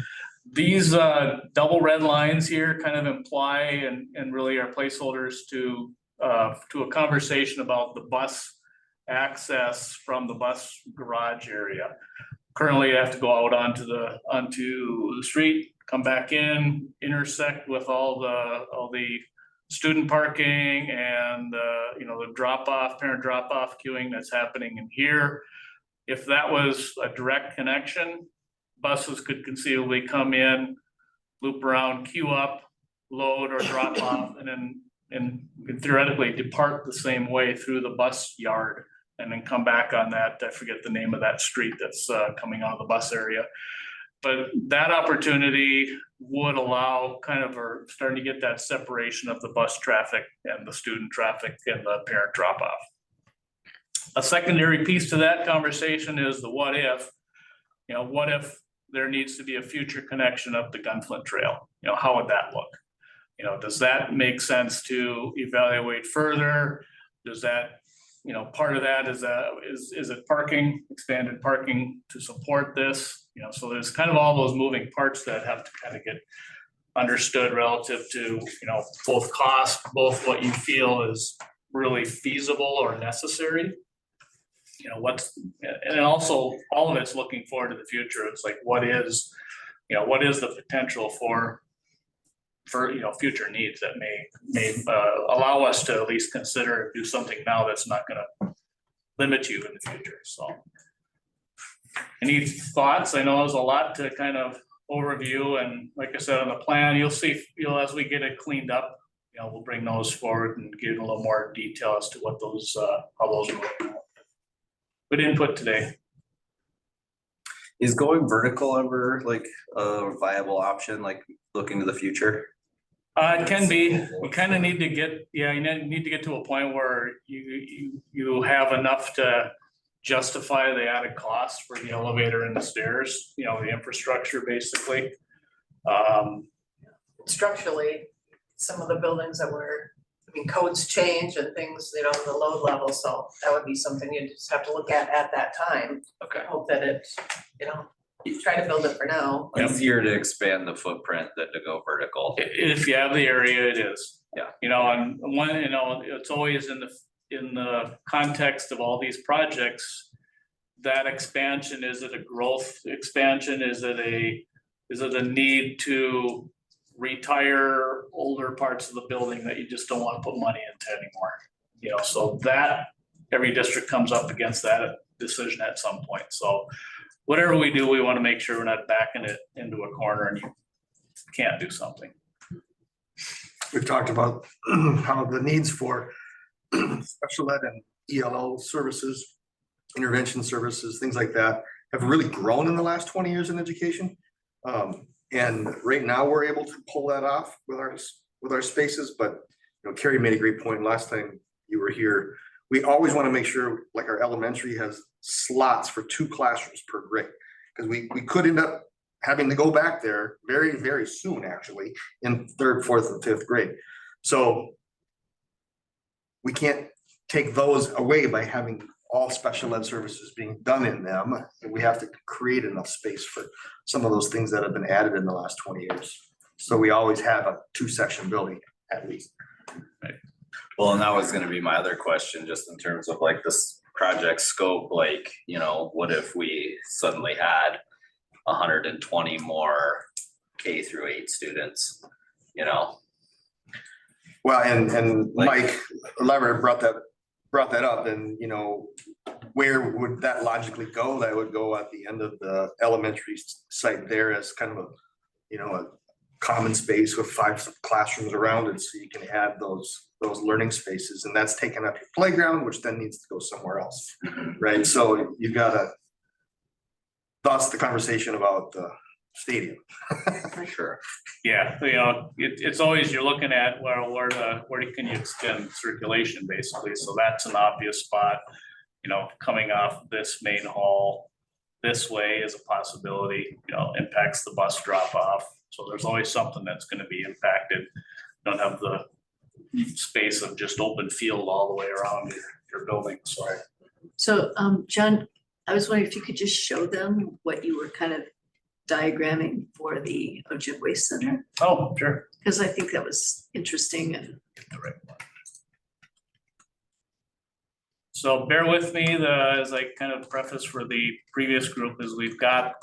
These double red lines here kind of imply and really are placeholders to a conversation about the bus access from the bus garage area. Currently, you have to go out onto the street, come back in, intersect with all the student parking and you know, the parent drop off queuing that's happening in here. If that was a direct connection, buses could conceivably come in, loop around, queue up, load or drop off, and theoretically depart the same way through the bus yard, and then come back on that, I forget the name of that street that's coming out of the bus area. But that opportunity would allow kind of, or starting to get that separation of the bus traffic and the student traffic and the parent drop off. A secondary piece to that conversation is the what if. You know, what if there needs to be a future connection up the Gunflint Trail? You know, how would that look? You know, does that make sense to evaluate further? Does that, you know, part of that is it parking, expanded parking to support this? You know, so there's kind of all those moving parts that have to kind of get understood relative to, you know, both cost, both what you feel is really feasible or necessary. You know, and also all of it's looking forward to the future. It's like, what is the potential for you know, future needs that may allow us to at least consider and do something now that's not gonna limit you in the future. So any thoughts? I know there's a lot to kind of overview, and like I said, on the plan, you'll see, you know, as we get it cleaned up, you know, we'll bring those forward and give a little more detail as to what those, how those are. Good input today. Is going vertical ever like a viable option, like looking to the future? It can be. You kind of need to get, you need to get to a point where you have enough to justify the added cost for the elevator and the stairs, you know, the infrastructure basically. Structurally, some of the buildings that were, I mean, codes change and things, you know, the load level, so that would be something you just have to look at that time. Okay. Hope that it, you know, try to build it for now. Easier to expand the footprint than to go vertical. If you have the area, it is. Yeah. You know, and one, you know, it's always in the context of all these projects, that expansion, is it a growth expansion? Is it a need to retire older parts of the building that you just don't want to put money into anymore? You know, so that every district comes up against that decision at some point. So whatever we do, we want to make sure we're not backing it into a corner and you can't do something. We've talked about how the needs for special ed and ELL services, intervention services, things like that have really grown in the last 20 years in education. And right now we're able to pull that off with our spaces, but you know, Carrie made a great point last time you were here. We always want to make sure, like, our elementary has slots for 2 classrooms per grade, because we could end up having to go back there very, very soon, actually, in 3rd, 4th, and 5th grade. So we can't take those away by having all special ed services being done in them, and we have to create enough space for some of those things that have been added in the last 20 years. So we always have a 2-section building at least. Well, and that was gonna be my other question, just in terms of like this project scope, like, you know, what if we suddenly had 120 more K-8 students, you know? Well, and Mike Lever brought that up, and you know, where would that logically go? That would go at the end of the elementary site there as kind of a, you know, a common space with 5 classrooms around it, so you can add those learning spaces, and that's taking up your playground, which then needs to go somewhere else, right? So you gotta, thus the conversation about the stadium. Sure. Yeah, you know, it's always, you're looking at, well, where can you extend circulation basically, so that's an obvious spot. You know, coming off this main hall this way is a possibility, you know, impacts the bus drop off. So there's always something that's gonna be impacted. Don't have the space of just open field all the way around your building, so. So, John, I was wondering if you could just show them what you were kind of diagramming for the Ojibwe Center, Oh, sure. because I think that was interesting and. So bear with me, as I kind of preface for the previous group, is we've got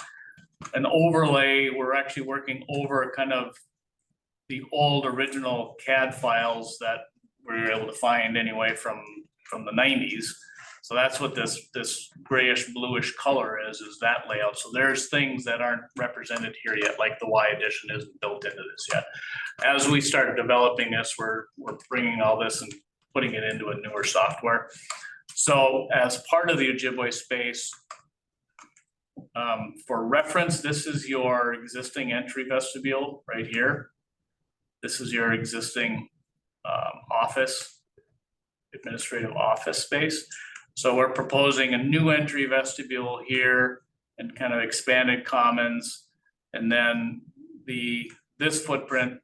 an overlay. We're actually working over kind of the old original CAD files that we were able to find anyway from the 90s. So that's what this grayish bluish color is that layout. So there's things that aren't represented here yet, like the Y addition isn't built into this yet. As we start developing this, we're bringing all this and putting it into a newer software. So as part of the Ojibwe space, for reference, this is your existing entry vestibule right here. This is your existing administrative office space. So we're proposing a new entry vestibule here and kind of expanded commons. And then this footprint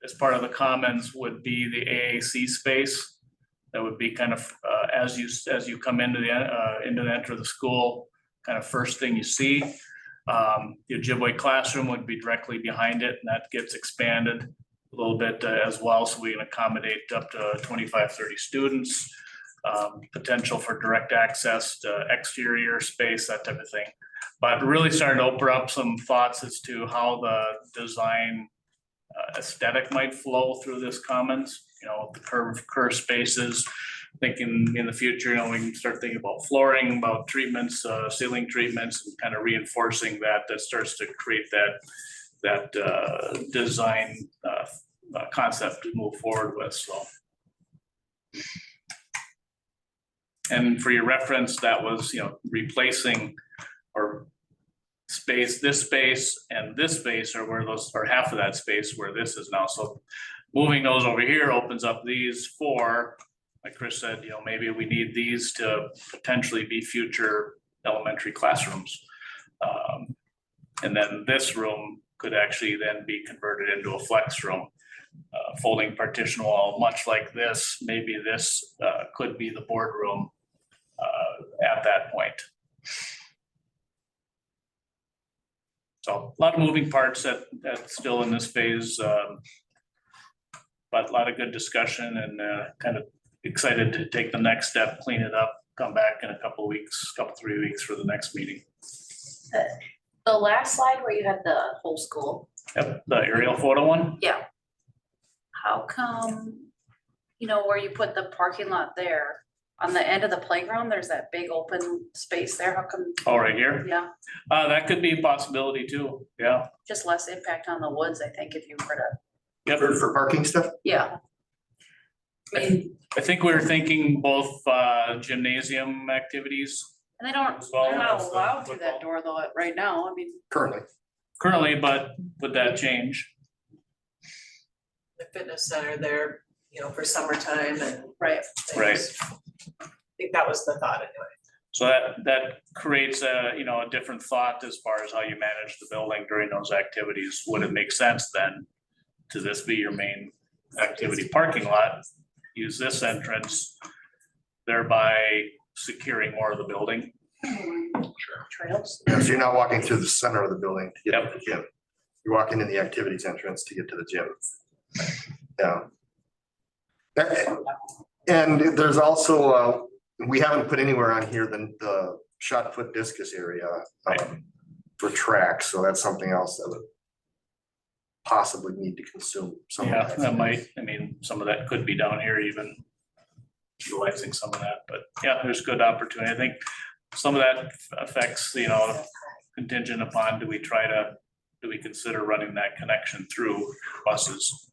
as part of the commons would be the AAC space. That would be kind of as you come into the enter the school, kind of first thing you see. The Ojibwe classroom would be directly behind it, and that gets expanded a little bit as well, so we can accommodate up to 25, 30 students. Potential for direct access to exterior space, that type of thing. But really starting to open up some thoughts as to how the design aesthetic might flow through this commons, you know, the curved spaces. Thinking in the future, you know, we can start thinking about flooring, about treatments, ceiling treatments, and kind of reinforcing that starts to create that design concept to move forward with, so. And for your reference, that was, you know, replacing or this space and this space are where those, or half of that space where this is now. So moving those over here opens up these for, like Chris said, you know, maybe we need these to potentially be future elementary classrooms. And then this room could actually then be converted into a flex room. Folding partition wall, much like this, maybe this could be the boardroom at that point. So a lot of moving parts that's still in this phase, but a lot of good discussion and kind of excited to take the next step, clean it up, come back in a couple of weeks, 3 weeks for the next meeting. The last slide where you had the whole school, Yep, the aerial photo one. yeah. How come, you know, where you put the parking lot there, on the end of the playground, there's that big open space there, how come? Oh, right here? Yeah, That could be a possibility too, yeah. just less impact on the woods, I think, if you were to, Yep. For parking stuff? yeah. I mean, I think we were thinking both gymnasium activities and they don't, Well, they're not that's the allowed through football. that door though, right now, I mean. currently, but would that change? The fitness center there, you know, for summertime and. Right. things. I think that was the thought anyway. So that creates a different thought as far as how you manage the building during those activities. Would it make sense then to this be your main activity parking lot? Use this entrance, thereby securing more of the building. Trails. Yeah, so you're not walking through the center of the building to get to the gym. You're walking in the activities entrance to get to the gym. Yeah. And there's also, we haven't put anywhere on here the shot put discus area for track, so that's something else that would possibly need to consume some of Yeah, that. that might, I mean, some of that could be down here even utilizing some of that, but yeah, there's good opportunity. I think some of that affects, you know, contingent upon, do we consider running that connection through buses?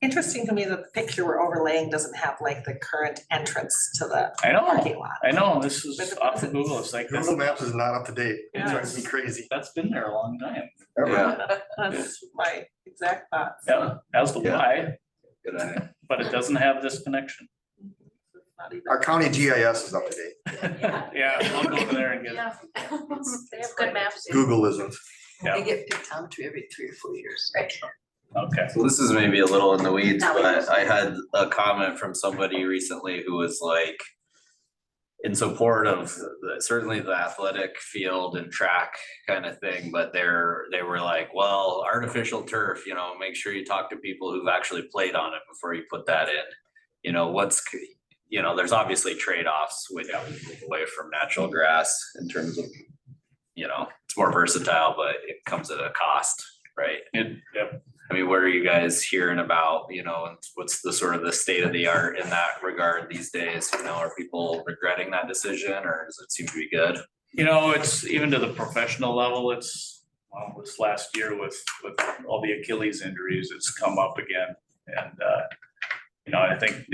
Interesting to me that the picture we're overlaying doesn't have like the current entrance to the I know, parking lot. I know, this is off of Google, it's like, Google Maps is not up to date. It drives me crazy. that's been there a long time. Yeah. That's my exact thought. Yeah, as the Yeah. Y, Good idea. but it doesn't have this connection. Not even- Our county GIS is up to date. Yeah, I'll go over there and get it. Yeah. They have good maps. Google isn't. Yeah. They get pictometry every 3 or 4 years. Right. Okay. So this is maybe a little in the weeds, Not but I had a comment from somebody recently who was like in support of certainly the athletic field and track kind of thing, but they were like, well, artificial turf, you know, make sure you talk to people who've actually played on it before you put that in. You know, there's obviously trade-offs away from natural grass in terms of, you know, it's more versatile, but it comes at a cost, right? Yep. I mean, what are you guys hearing about, you know, and what's the sort of the state of the art in that regard these days? You know, are people regretting that decision or does it seem to be good? You know, it's even to the professional level, it's, well, this last year with all the Achilles injuries, it's come up again. And, you know, I think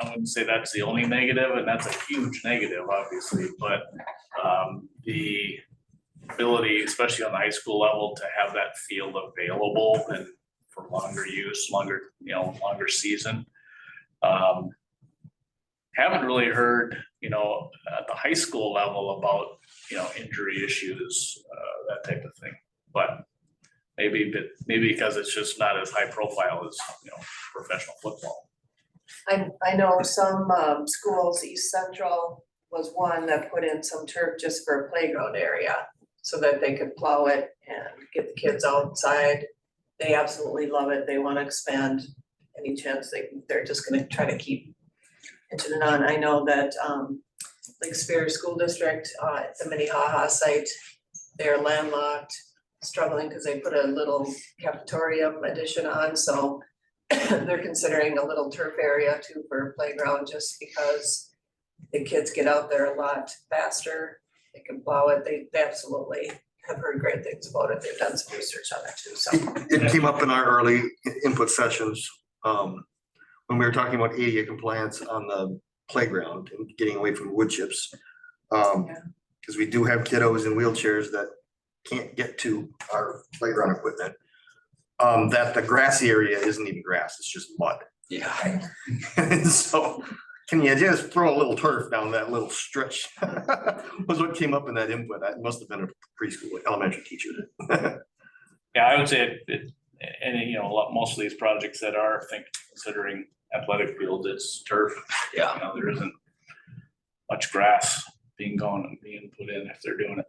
I wouldn't say that's the only negative, and that's a huge negative, obviously, but the ability, especially on the high school level, to have that field available and for longer use, longer season. Haven't really heard, you know, at the high school level about, you know, injury issues, that type of thing, but maybe because it's just not as high profile as, you know, professional football. I know some schools, East Central was one that put in some turf just for a playground area so that they could plow it and get the kids outside. They absolutely love it. They want to expand any chance they're just gonna try to keep inching it on. I know that Lake Superior School District, at the Minnehaha site, they're landlocked, struggling because they put a little cafeteria addition on, so they're considering a little turf area too for a playground, just because the kids get out there a lot faster. They can plow it. They absolutely have heard great things about it. They've done some research on it too, so. It came up in our early input sessions, when we were talking about ADA compliance on the playground and getting away from wood chips. Because we do have kiddos in wheelchairs that can't get to our playground equipment. That the grassy area isn't even grass, it's just mud. Yeah. And so, can you just throw a little turf down that little stretch? Was what came up in that input. That must have been a preschool, elementary teacher. Yeah, I would say you know, most of these projects that are considering athletic fields, it's turf. Yeah. You know, there isn't much grass being put in if they're doing it.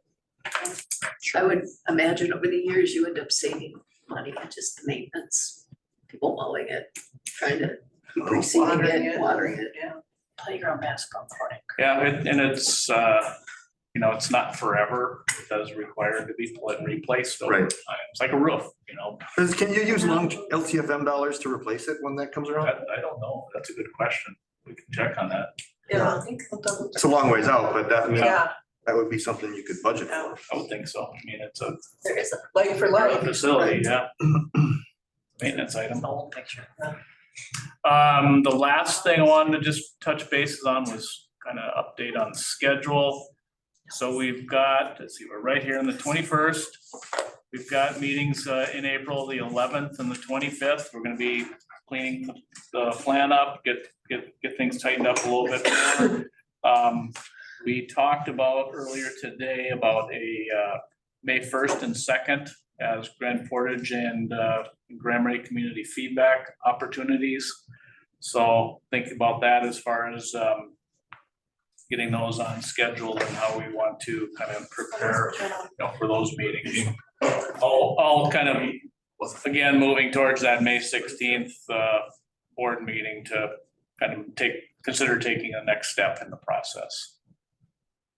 I would imagine over the years you end up saving money on just the maintenance, people mowing it, trying to keep reseeding Watering it, it. watering it. Yeah. Playground basketball court. Yeah, and it's, you know, it's not forever. It does require to be replaced over Right. time. It's like a roof, you know. Can you use long LTFM dollars to replace it when that comes around? I don't know. That's a good question. We can check on that. Yeah, I think we'll double. It's a long ways out, but that, I mean, Yeah, that would be something you could budget for. I would think so. I mean, it's a there is a life for life. facility, yeah. Maintenance item. The whole picture. The last thing I wanted to just touch bases on was kind of update on schedule. So we've got, let's see, we're right here on the 21st. We've got meetings in April, the 11th and the 25th. We're gonna be cleaning the plan up, get things tightened up a little bit more. We talked about earlier today about a May 1st and 2nd as Grand Portage and Grand Marais community feedback opportunities. So think about that as far as getting those on schedule and how we want to kind of prepare, for those meetings. All kind of, again, moving towards that May 16th board meeting to kind of consider taking a next step in the process.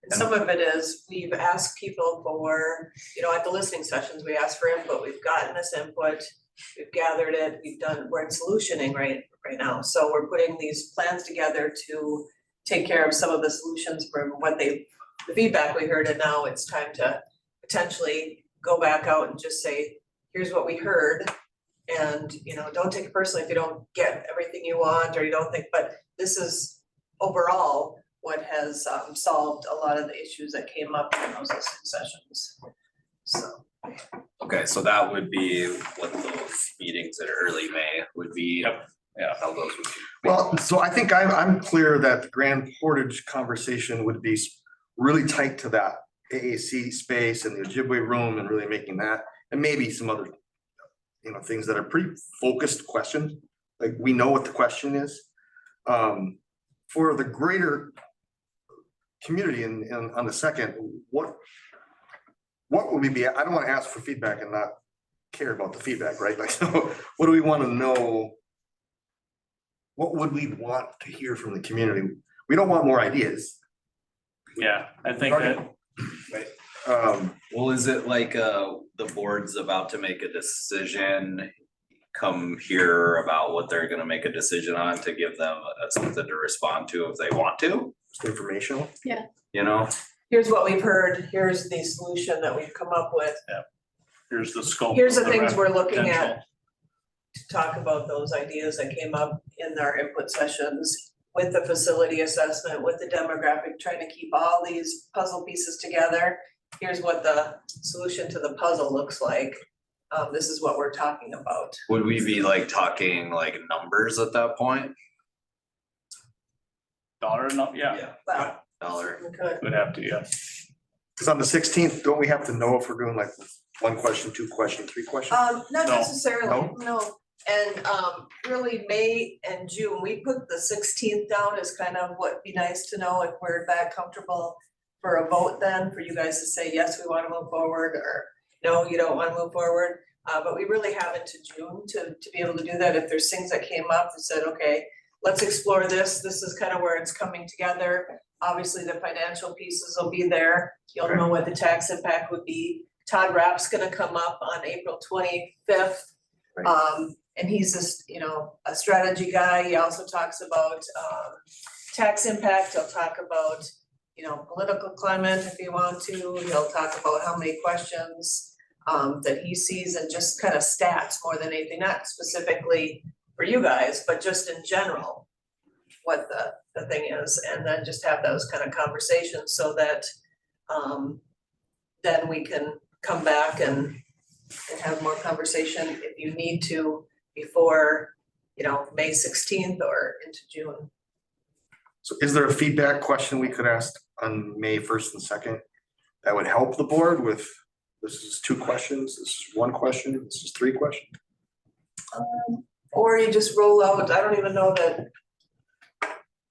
And some of it is, we've asked people for, at the listening sessions, we asked for input, we've gotten this input, we've gathered it, we're in solutioning right now. So we're putting these plans together to take care of some of the solutions from the feedback we heard, and now it's time to potentially go back out and just say, here's what we heard. And, don't take it personally if you don't get everything you want, or you don't think, but this is overall what has solved a lot of the issues that came up in those listening sessions. So. Okay, so that would be what those meetings in early May would be. Yep. Yeah, how those would be. Well, so I think I'm clear that the Grand Portage conversation would be really tight to that AAC space and the Ojibwe room, and really making that, and maybe some other, things that are pretty focused questions. Like, we know what the question is. For the greater community and on the second, what would we be, I don't want to ask for feedback and not care about the feedback, right? Like, so what do we want to know? What would we want to hear from the community? We don't want more ideas. Yeah, I think that. Right. Well, is it like the board's about to make a decision, come here about what they're gonna make a decision on to give them something to respond to if they want to? Just informational. Here's what we've heard, here's the solution that we've come up with. Here's the scope. Here's the of things we're looking potential. at to talk about those ideas that came up in our input sessions with the facility assessment, with the demographic, trying to keep all these puzzle pieces together. Here's what the solution to the puzzle looks like. This is what we're talking about. Would we be talking numbers at that point? Dollar, no, yeah, Well, Dollar. we could. would have to, yeah. Because on the 16th, don't we have to know if we're doing like 1 question, 2 question, 3 questions? Not No. necessarily, no. And really May and June, we put the 16th down as kind of what be nice to know if we're that comfortable for a vote then, for you guys to say, yes, we want to move forward, or no, you don't want to move forward. But we really have it to June to be able to do that. If there's things that came up and said, okay, let's explore this. This is kind of where it's coming together. Obviously, the financial pieces will be there. You'll know what the tax impact would be. Todd Rapp's gonna come up on April 25th. And he's just, a strategy guy. He also talks about tax impact. He'll talk about, political climate if you want to. He'll talk about how many questions that he sees, and just kind of stats more than anything, not specifically for you guys, but just in general, what the thing is, and then just have those kind of conversations so that then we can come back and have more conversation if you need to before, May 16th or into June. So is there a feedback question we could ask on May 1st and 2nd that would help the board with, this is 2 questions, this is 1 question, this is 3 questions? Or you just roll out, I don't even know that.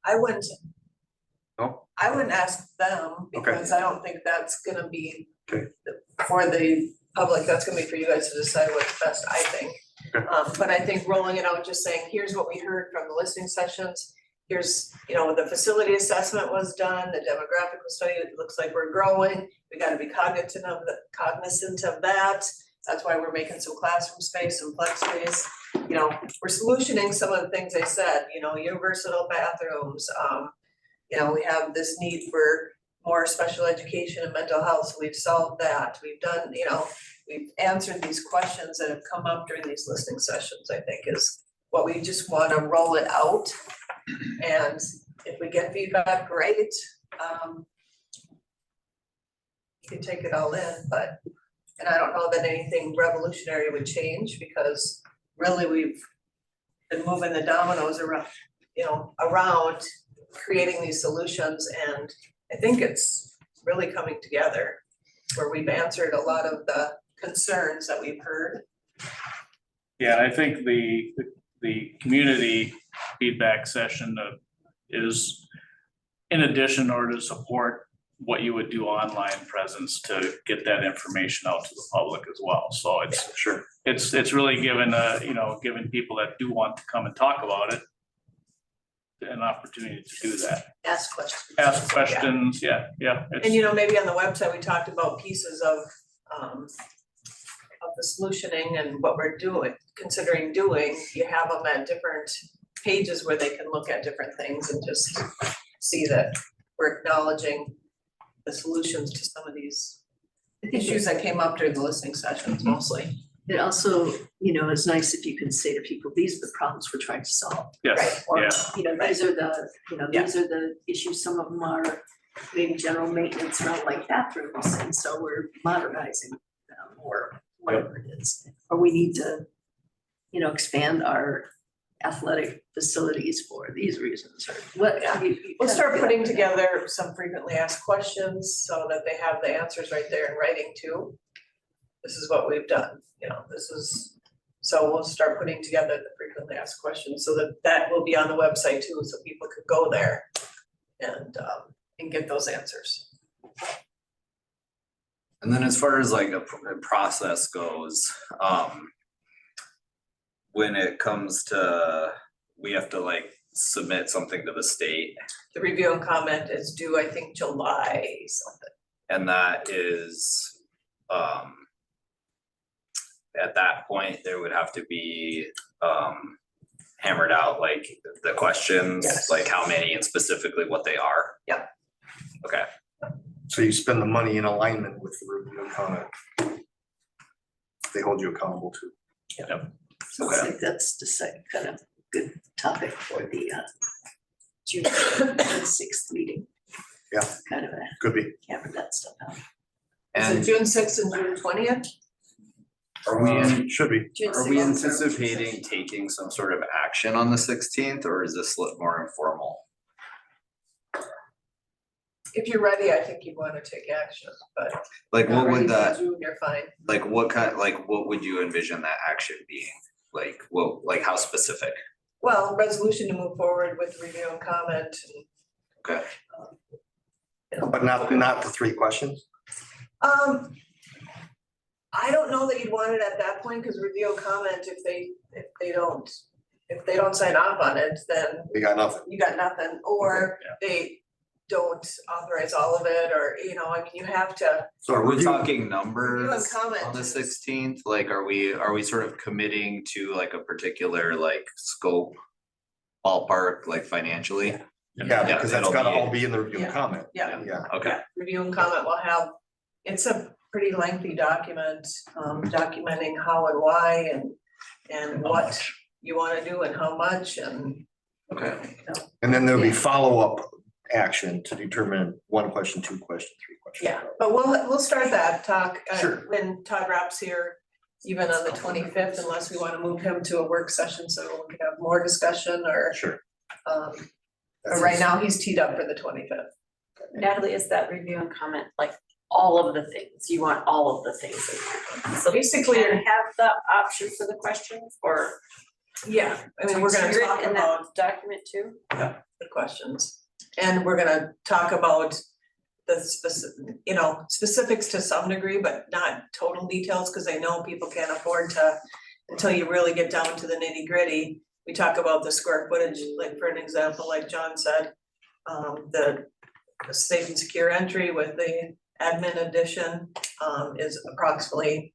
I wouldn't. No? I wouldn't ask them, Okay. because I don't think that's gonna be. Okay. For the public, that's gonna be for you guys to decide what's best, I think. Okay. But I think rolling it out, just saying, here's what we heard from the listening sessions. Here's, the facility assessment was done, the demographic was studied, it looks like we're growing. We gotta be cognizant of that. That's why we're making some classroom space, some flex space. We're solutioning some of the things they said, universal bathrooms. We have this need for more special education and mental health, so we've solved that. We've done, we've answered these questions that have come up during these listening sessions, I think is what we just wanna roll it out. And if we get feedback, great. You can take it all in, and I don't know that anything revolutionary would change, because really we've been moving the dominoes around, around creating these solutions, and I think it's really coming together where we've answered a lot of the concerns that we've heard. Yeah, I think the community feedback session is in addition or to support what you would do online presence to get that information out to the public as well. So it's Sure. it's really given given people that do want to come and talk about it an opportunity to do that. Ask questions. Ask questions, yeah. And maybe on the website, we talked about pieces of the solutioning and what we're considering doing. You have them at different pages where they can look at different things and just see that we're acknowledging the solutions to some of these issues that came up during the listening sessions mostly. It also, is nice if you can say to people, these are the problems we're trying to solve. Yes, Or, yeah. these are the issues, some of them are maybe general maintenance around like bathrooms, and so we're modernizing them or whatever it is. Or we need to, expand our athletic facilities for these reasons, or what. We'll start putting together some frequently asked questions so that they have the answers right there in writing too. This is what we've done, so we'll start putting together the frequently asked questions so that will be on the website too, so people could go there and get those answers. And then as far as like a process goes, when it comes to, we have to like submit something to the state, The review and comment is due, I think, July something. and that is, at that point, there would have to be, hammered out like the questions, Yes. like how many and specifically what they are. Yep. Okay, So you spend the money in alignment with the review and comment. They hold you accountable to. So I think that's the second kind of good topic for the June 6th meeting. Yeah. Kind of Could be. hammer that stuff out. Is and it June 6th and June 20th? are we, Should be. June are we 6th. anticipating taking some sort of action on the 16th, or is this more informal? If you're ready, I think you'd want to take action, but. Like, not what ready would for that, June, you're fine. like, what would you envision that action being? Like, how specific? Well, resolution to move forward with review and comment. Okay, But not the 3 questions? I don't know that you'd want it at that point, because review and comment, if they don't sign off on it, then We got nothing. you got nothing, or they don't authorize all of it, or, you have to. So are we review- talking Review numbers and comment. on the 16th? Like, are we sort of committing to like a particular like scope? Ballpark, like financially? Yeah, because that's it'll gotta be- all be in the review and Yeah. comment. Yeah. Yeah. Okay, Review and comment will have, it's a pretty lengthy document, documenting how and why and what you wanna do and how much and. okay. And then there'll be follow-up action to determine 1 question, 2 question, 3 questions. Yeah, but we'll start that talk Sure. when Todd Rapp's here, even on the 25th, unless we wanna move him to a work session so we can have more discussion or. Sure. But right now, he's teed up for the 25th. Natalie, is that review and comment like all of the things? You want all of the things in there? So Basically, basically, have the option for the questions or? Yeah, I mean, we're gonna Is it talk in that about document too? the questions. And we're gonna talk about the specifics to some degree, but not total details, because I know people can't afford to, until you really get down to the nitty gritty. We talk about the square footage, like for an example, like John said, the safe and secure entry with the admin addition is approximately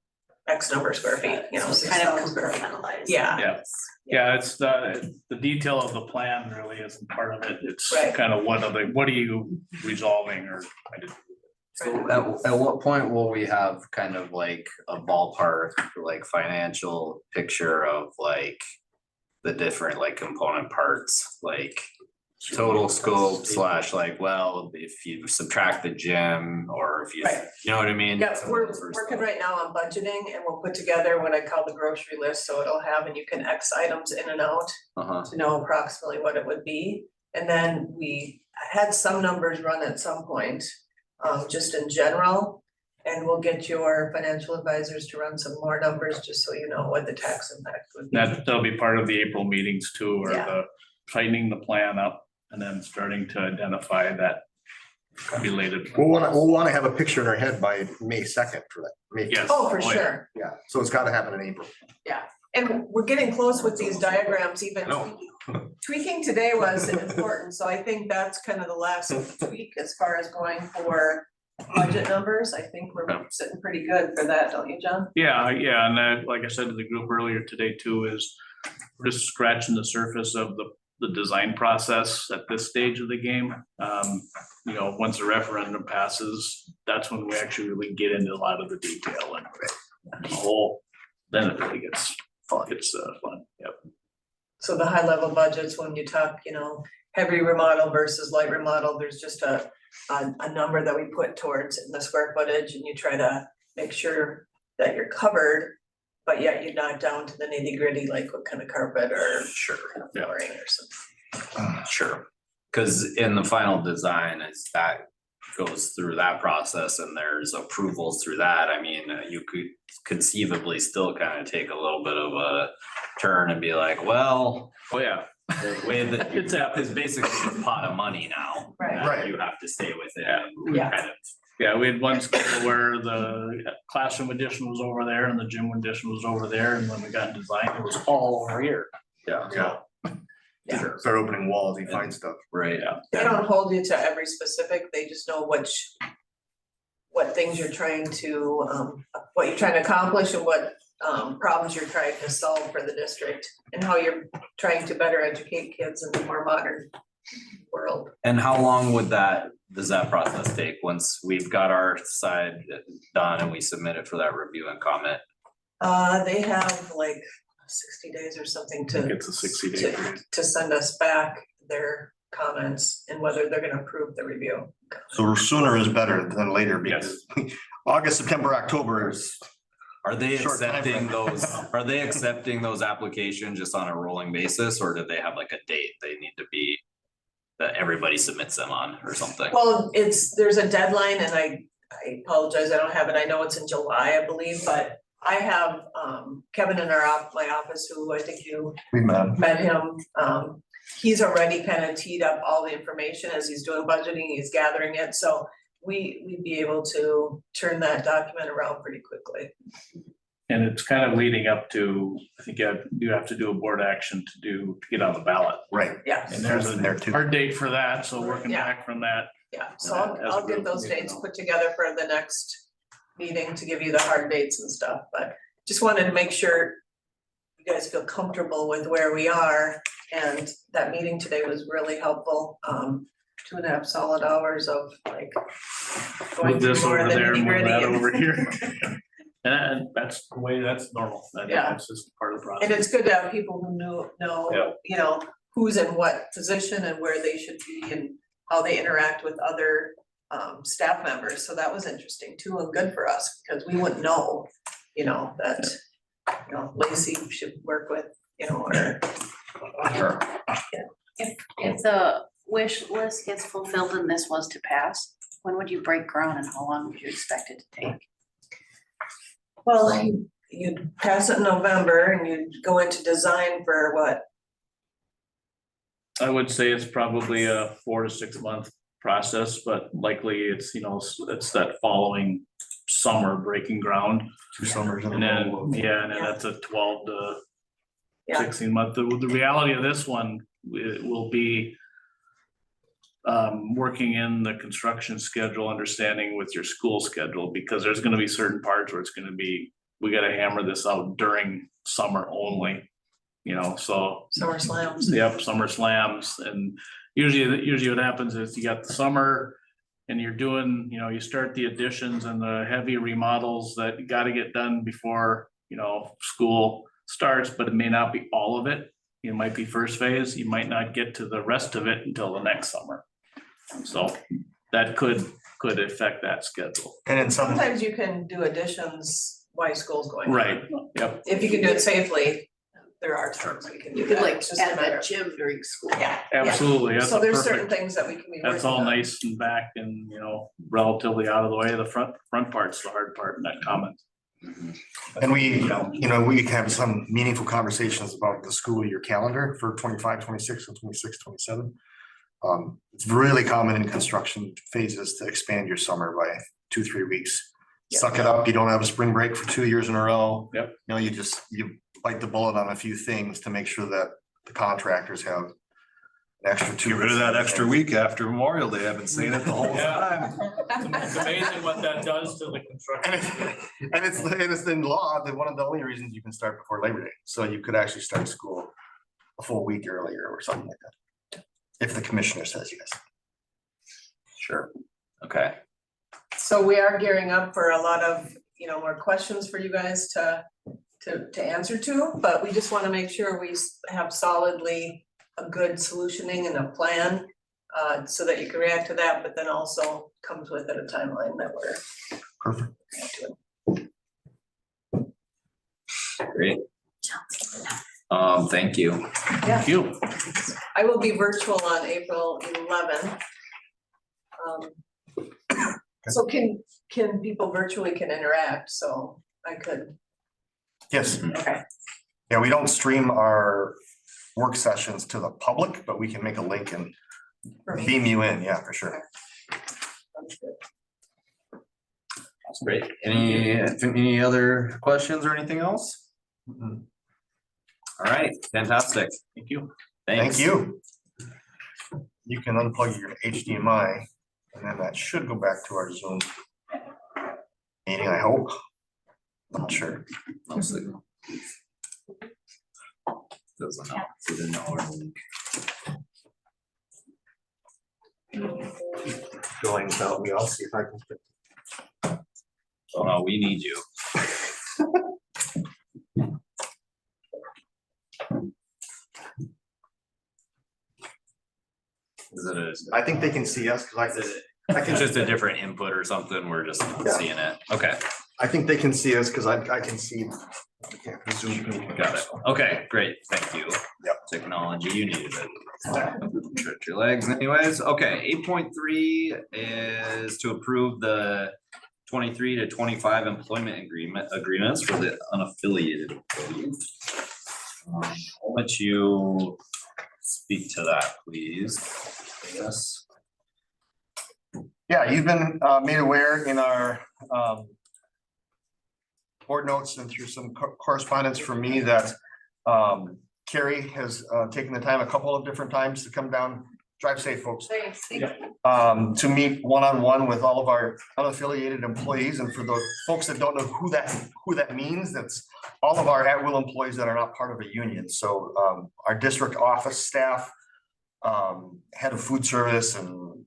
X number of square feet, So it's kind of compartmentalized. Yeah. Yeah, it's the detail of the plan really isn't part of it. It's Right. kind of what are you resolving or trying to do? So at what point will we have kind of like a ballpark, like financial picture of like the different like component parts, like total scope / like, well, if you subtract the gym or if you, Right. you know what I mean? Yeah, Some of we're those first working stuff. right now on budgeting, and we'll put together what I call the grocery list, so it'll have, and you can X items in and out Uh-huh, to know approximately what it would be. And then we had some numbers run at some point, just in general. And we'll get your financial advisors to run some more numbers, just so you know what the tax impact would be. That'll be part of the April meetings too, or Yeah. the tightening the plan up and then starting to identify that related. We'll wanna have a picture in our head by May 2nd for that. May Yes. Oh, for yeah. sure. Yeah, so it's gotta happen in April. And we're getting close with these diagrams, even No. tweaking today was important, so I think that's kind of the last tweak as far as going for budget numbers. I think we're sitting pretty good for that, don't you, John? Yeah, and like I said to the group earlier today too, is we're just scratching the surface of the design process at this stage of the game. You know, once the referendum passes, that's when we actually really get into a lot of the detail and the whole, then it really gets fun, yep. So the high level budgets, when you talk, heavy remodel versus light remodel, there's just a number that we put towards in the square footage, and you try to make sure that you're covered, but yet you're not down to the nitty gritty, like what kind of carpet or Sure, flooring or something. sure. Cause in the final design, as that goes through that process and there's approvals through that, I mean, you could conceivably still kind of take a little bit of a turn and be like, well, Oh, yeah. the way that it's up is basically a pot of money now. Right. that Right. You have to stay with it. and Yeah. kind of Yeah, we had one school where the classroom addition was over there and the gym addition was over there, and when we got design, it was all over here. Yeah, Yeah. Start opening walls, you find stuff. right, They don't hold you to every specific, they just know what things you're trying to, what you're trying to accomplish and what problems you're trying to solve for the district, and how you're trying to better educate kids in the more modern world. And how long does that process take, once we've got our side done and we submit it for that review and comment? They have like 60 days or something I think to it's a 60-day period. to send us back their comments and whether they're gonna approve the review. So sooner is better than later, because August, September, October is. Are they Short time accepting those applications just on a rolling basis, or do they have like a date they need to be, that everybody submits them on or something? Well, there's a deadline, and I apologize, I don't have it, I know it's in July, I believe, but I have Kevin in my office, who I think you We met him. He's already kind of teed up all the information as he's doing budgeting, he's gathering it, so we'd be able to turn that document around pretty quickly. And it's kind of leading up to, I think you have to do a board action to get on the ballot. Right. Yeah, And there's in there too. our date for that, so working Yeah. back from that. yeah, so As a I'll get group, those we can dates know. put together for the next meeting to give you the hard dates and stuff, but just wanted to make sure you guys feel comfortable with where we are, and that meeting today was really helpful. 2.5 solid hours of like going Move through this more over of the there, move nitty-gritty that and- over here. And that's the way, that's normal. Yeah. That's just part of the process. And it's good to have people who know, Yeah. who's in what position and where they should be and how they interact with other staff members. So that was interesting too, and good for us, because we wouldn't know, that, Lacey should work with, or. If the wish list gets fulfilled and this was to pass, when would you break ground and how long would you expect it to take? Well, you'd pass it in November and you'd go into design for what? I would say it's probably a 4 to 6 month process, but likely it's, it's that following summer breaking ground. 2 summers in a And then, row. and then that's a 12 to Yeah. 16 month. The reality of this one, it will be working in the construction schedule, understanding with your school schedule, because there's gonna be certain parts where it's gonna be, we gotta hammer this out during summer only. So, Summer slams. yep, summer slams, and usually what happens is you got the summer and you're doing, you start the additions and the heavy remodels that you gotta get done before, school starts, but it may not be all of it. It might be first phase, you might not get to the rest of it until the next summer. So that could affect that schedule. And then Sometimes you can do additions while school's going on. Right, yep, If you can do it safely. there are times we can do You could that. like It's just a add matter that of- gym during school. Yeah. Absolutely, that's So a there's certain perfect, things that we can be working on. that's all nice and back and, you know, relatively out of the way. The front part's the hard part in that comment. And we, you know, we have some meaningful conversations about the school year calendar for 25, 26, and 26, 27. It's really common in construction phases to expand your summer by 2-3 weeks. Suck it up. You don't have a spring break for 2 years in a row. Yep. You know, you bite the bullet on a few things to make sure that the contractors have an extra 2 Get rid of that extra week after Memorial Day. I've been saying it the whole Yeah. time. It's amazing what that does to the construction. And it's in law that one of the only reasons you can start before Labor Day. So you could actually start school a full week earlier or something like that. If the commissioner says yes. Sure. Okay. So we are gearing up for a lot of, more questions for you guys to answer to, but we just want to make sure we have solidly a good solutioning and a plan, so that you can react to that, but then also comes with it a timeline that we're. Perfect. Great. Thank you. Yeah, You, I will be virtual on April 11th. So can people virtually can interact, so I could, Yes. okay. Yeah, we don't stream our work sessions to the public, but we can make a link and For me. beam you in. Yeah, for sure. Sounds good. That's great. Any other questions or anything else? Mhm. All right, fantastic. thank you. Thanks. Thank you. You can unplug your HDMI and then that should go back to our Zoom meeting, I hope. Not sure. No signal. Doesn't know. Didn't know where to link. Going without me, I'll see if I can. Oh, no, we need you. Is it a? I think they can see us because I It's just a different input or something, we're just Yeah. seeing it, okay, I think they can see us because I can see. Okay, the Zoom meeting. got it, okay, great, thank you. Yep. Technology, you needed it. Stretch your legs anyways, okay, 8.3 is to approve the 23 to 25 employment agreements for the unaffiliated employees. I'll let you speak to that, please. Yes. Yeah, you've been made aware in our board notes and through some correspondence from me that Carrie has taken the time a couple of different times to come down. Drive safe, folks. Thanks. To meet one-on-one with all of our unaffiliated employees. And for the folks that don't know who that means, that's all of our at-will employees that are not part of a union. So our district office staff, head of food service and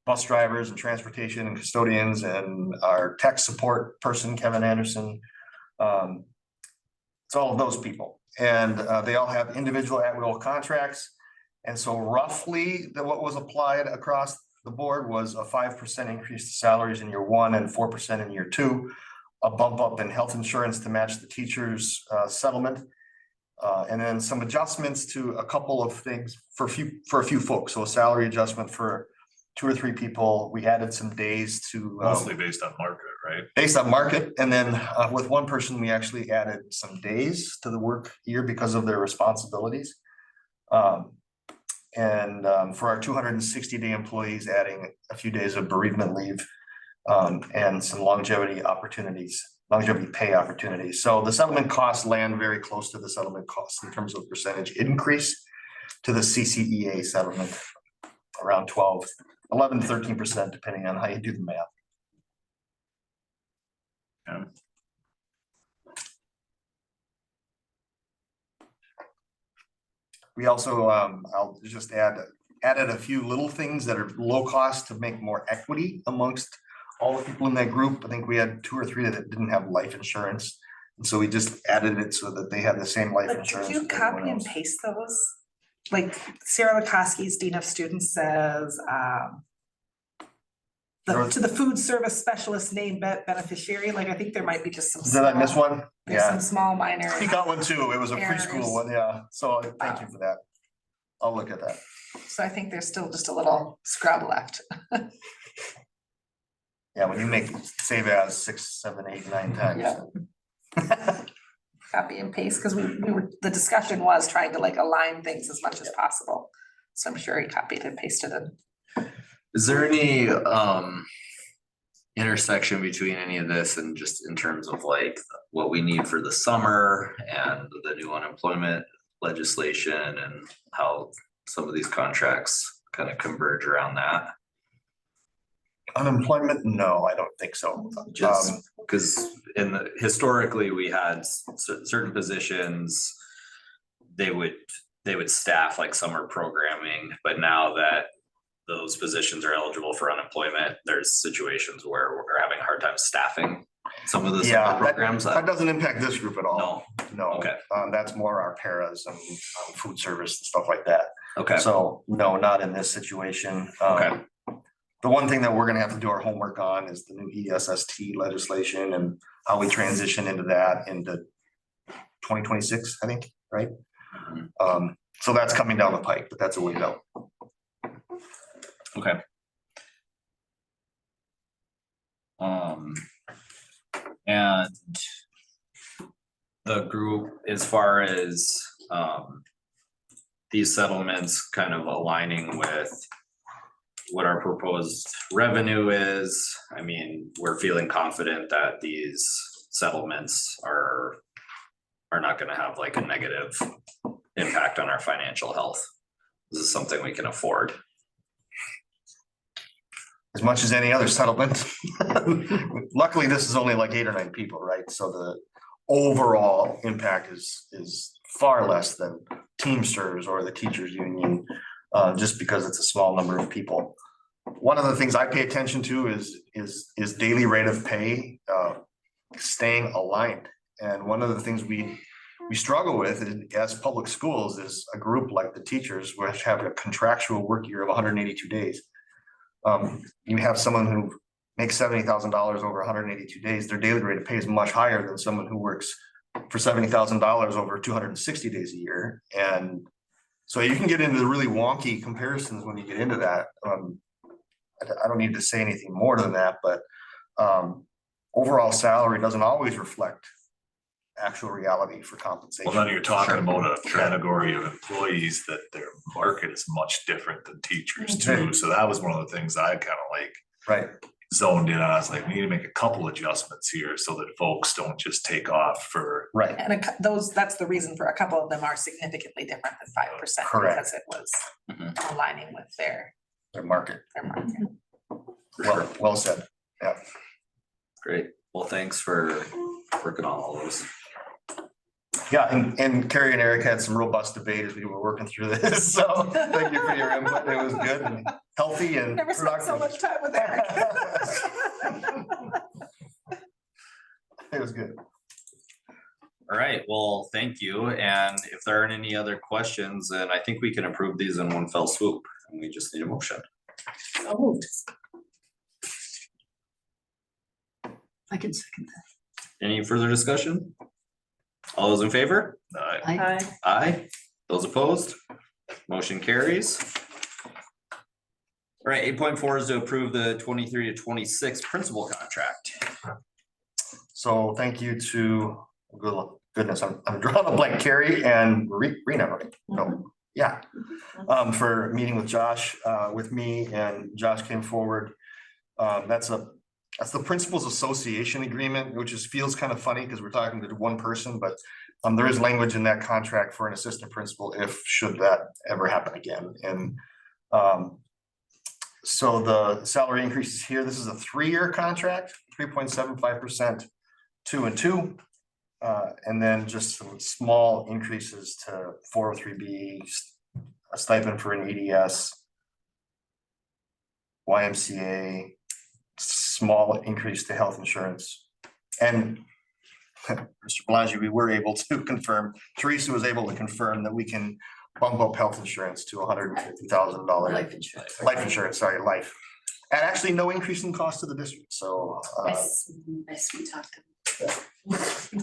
bus drivers and transportation and custodians and our tech support person, Kevin Anderson. It's all of those people. And they all have individual at-will contracts. And so roughly what was applied across the board was a 5% increase to salaries in year 1 and 4% in year 2. A bump up in health insurance to match the teachers' settlement. And then some adjustments to a couple of things for a few folks. So a salary adjustment for 2 or 3 people. We added some days to. Mostly based on market, right? Based on market, and then with one person, we actually added some days to the work year because of their responsibilities. For our 260-day employees, adding a few days of bereavement leave and some longevity pay opportunities. So the settlement costs land very close to the settlement costs in terms of percentage increase to the CCEA settlement, around 11 to 13%, depending on how you do the math. Okay. We also, I'll just added a few little things that are low cost to make more equity amongst all the people in that group. I think we had 2 or 3 that didn't have life insurance. And so we just added it so that they had the same life But insurance. did you as everyone copy and else. paste those? Like Sarah Lakoski's Dean of Students says, to the food service specialist name beneficiary, like I think there might be just some. Did I miss small- one? There's Yeah, some small minor. he got one too. It was a errors. preschool one, yeah. So thank you for that. I'll look at that. So I think there's still just a little scrub left. Yeah, when you make save as 6, 7, 8, 9 times. Yeah. Copy and paste, because we were, the discussion was trying to like align things as much as possible. So I'm sure he copied and pasted it. Is there any intersection between any of this and just in terms of like what we need for the summer and the new unemployment legislation and how some of these contracts kind of converge around that? Unemployment? No, I don't think so. Just because historically, we had certain positions, they would staff like summer programming, but now that those positions are eligible for unemployment, there's situations where we're having a hard time staffing some of the Yeah, summer programs. that doesn't impact this group at all. No. Okay. That's more our paras and food service and stuff like that. Okay. So no, not in this situation. Okay. The one thing that we're gonna have to do our homework on is the new ESST legislation and how we transition into that into 2026, I think, right? So that's coming down the pike, but that's a way out. Okay. And the group, as far as these settlements kind of aligning with what our proposed revenue is, I mean, we're feeling confident that these settlements are not gonna have like a negative impact on our financial health. This is something we can afford. As much as any other settlement. Luckily, this is only like 8 or 9 people, right? So the overall impact is far less than Teamsters or the teachers union, just because it's a small number of people. One of the things I pay attention to is daily rate of pay, staying aligned. And one of the things we struggle with as public schools is a group like the teachers, which have a contractual work year of 182 days. You have someone who makes $70,000 over 182 days, their daily rate of pay is much higher than someone who works for $70,000 over 260 days a year. And so you can get into the really wonky comparisons when you get into that. I don't need to say anything more than that, but overall salary doesn't always reflect actual reality for compensation. Well, then you're talking about a category of employees that their market is much different than teachers too. So that was one of the things I kind of like Right. zoned in on. I was like, we need to make a couple adjustments here so that folks don't just take off for. Right. And that's the reason for a couple of them are significantly different than 5%. Correct. Because it was aligning with their market. Well said. Yeah. Great. Well, thanks for working on all those. Yeah, and Carrie and Eric had some robust debate as we were working through this, so thank you for your input. It was good and healthy and Never spent so much time with Eric. It was good. All right, well, thank you. And if there aren't any other questions, then I think we can approve these in one fell swoop. And we just need a motion. So moved. I can second that. Any further discussion? All those in favor? Aye. Aye. Those opposed? Motion carries. All right, 8.4 is to approve the 23 to 26 principal contract. So thank you to, goodness, I'm drawing a blank, Carrie and Rena, right? No, yeah. For meeting with Josh, with me, and Josh came forward. That's the Principals Association Agreement, which feels kind of funny because we're talking to one person, but there is language in that contract for an assistant principal if should that ever happen again. And so the salary increases here, this is a 3-year contract, 3.75%, 2 and 2. And then just some small increases to 403B, a stipend for an EDS, YMCA, small increase to health insurance. And Mr. Belanger, we were able to confirm, Teresa was able to confirm that we can bump up health insurance to $150,000. Life insurance. Life insurance, sorry, life. at actually no increase in cost to the district, so. Nice we talked.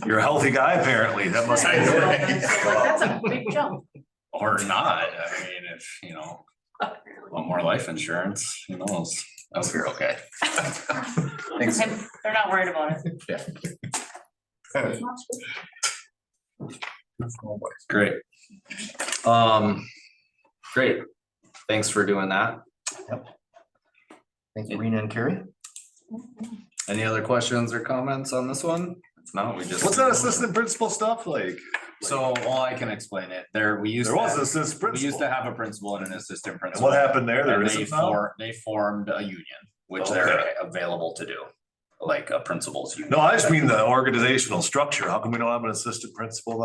You're a healthy guy, apparently. That must be. That's a big jump. Or not, I mean, if, you know, want more life insurance, who knows? I hope you're okay. Thanks. They're not worried about it. Great. Great. Thanks for doing that. Thank you, Rena and Carrie. Any other questions or comments on this one? If not, we just. What's that assistant principal stuff like? So, well, I can explain it. We used There was to, an assistant we used to principal. have a principal and an assistant And principal. what happened there? There And they isn't now? they formed a union, which they're available to do, like a principal's union. No, I just mean the organizational structure. How come we don't have an assistant principal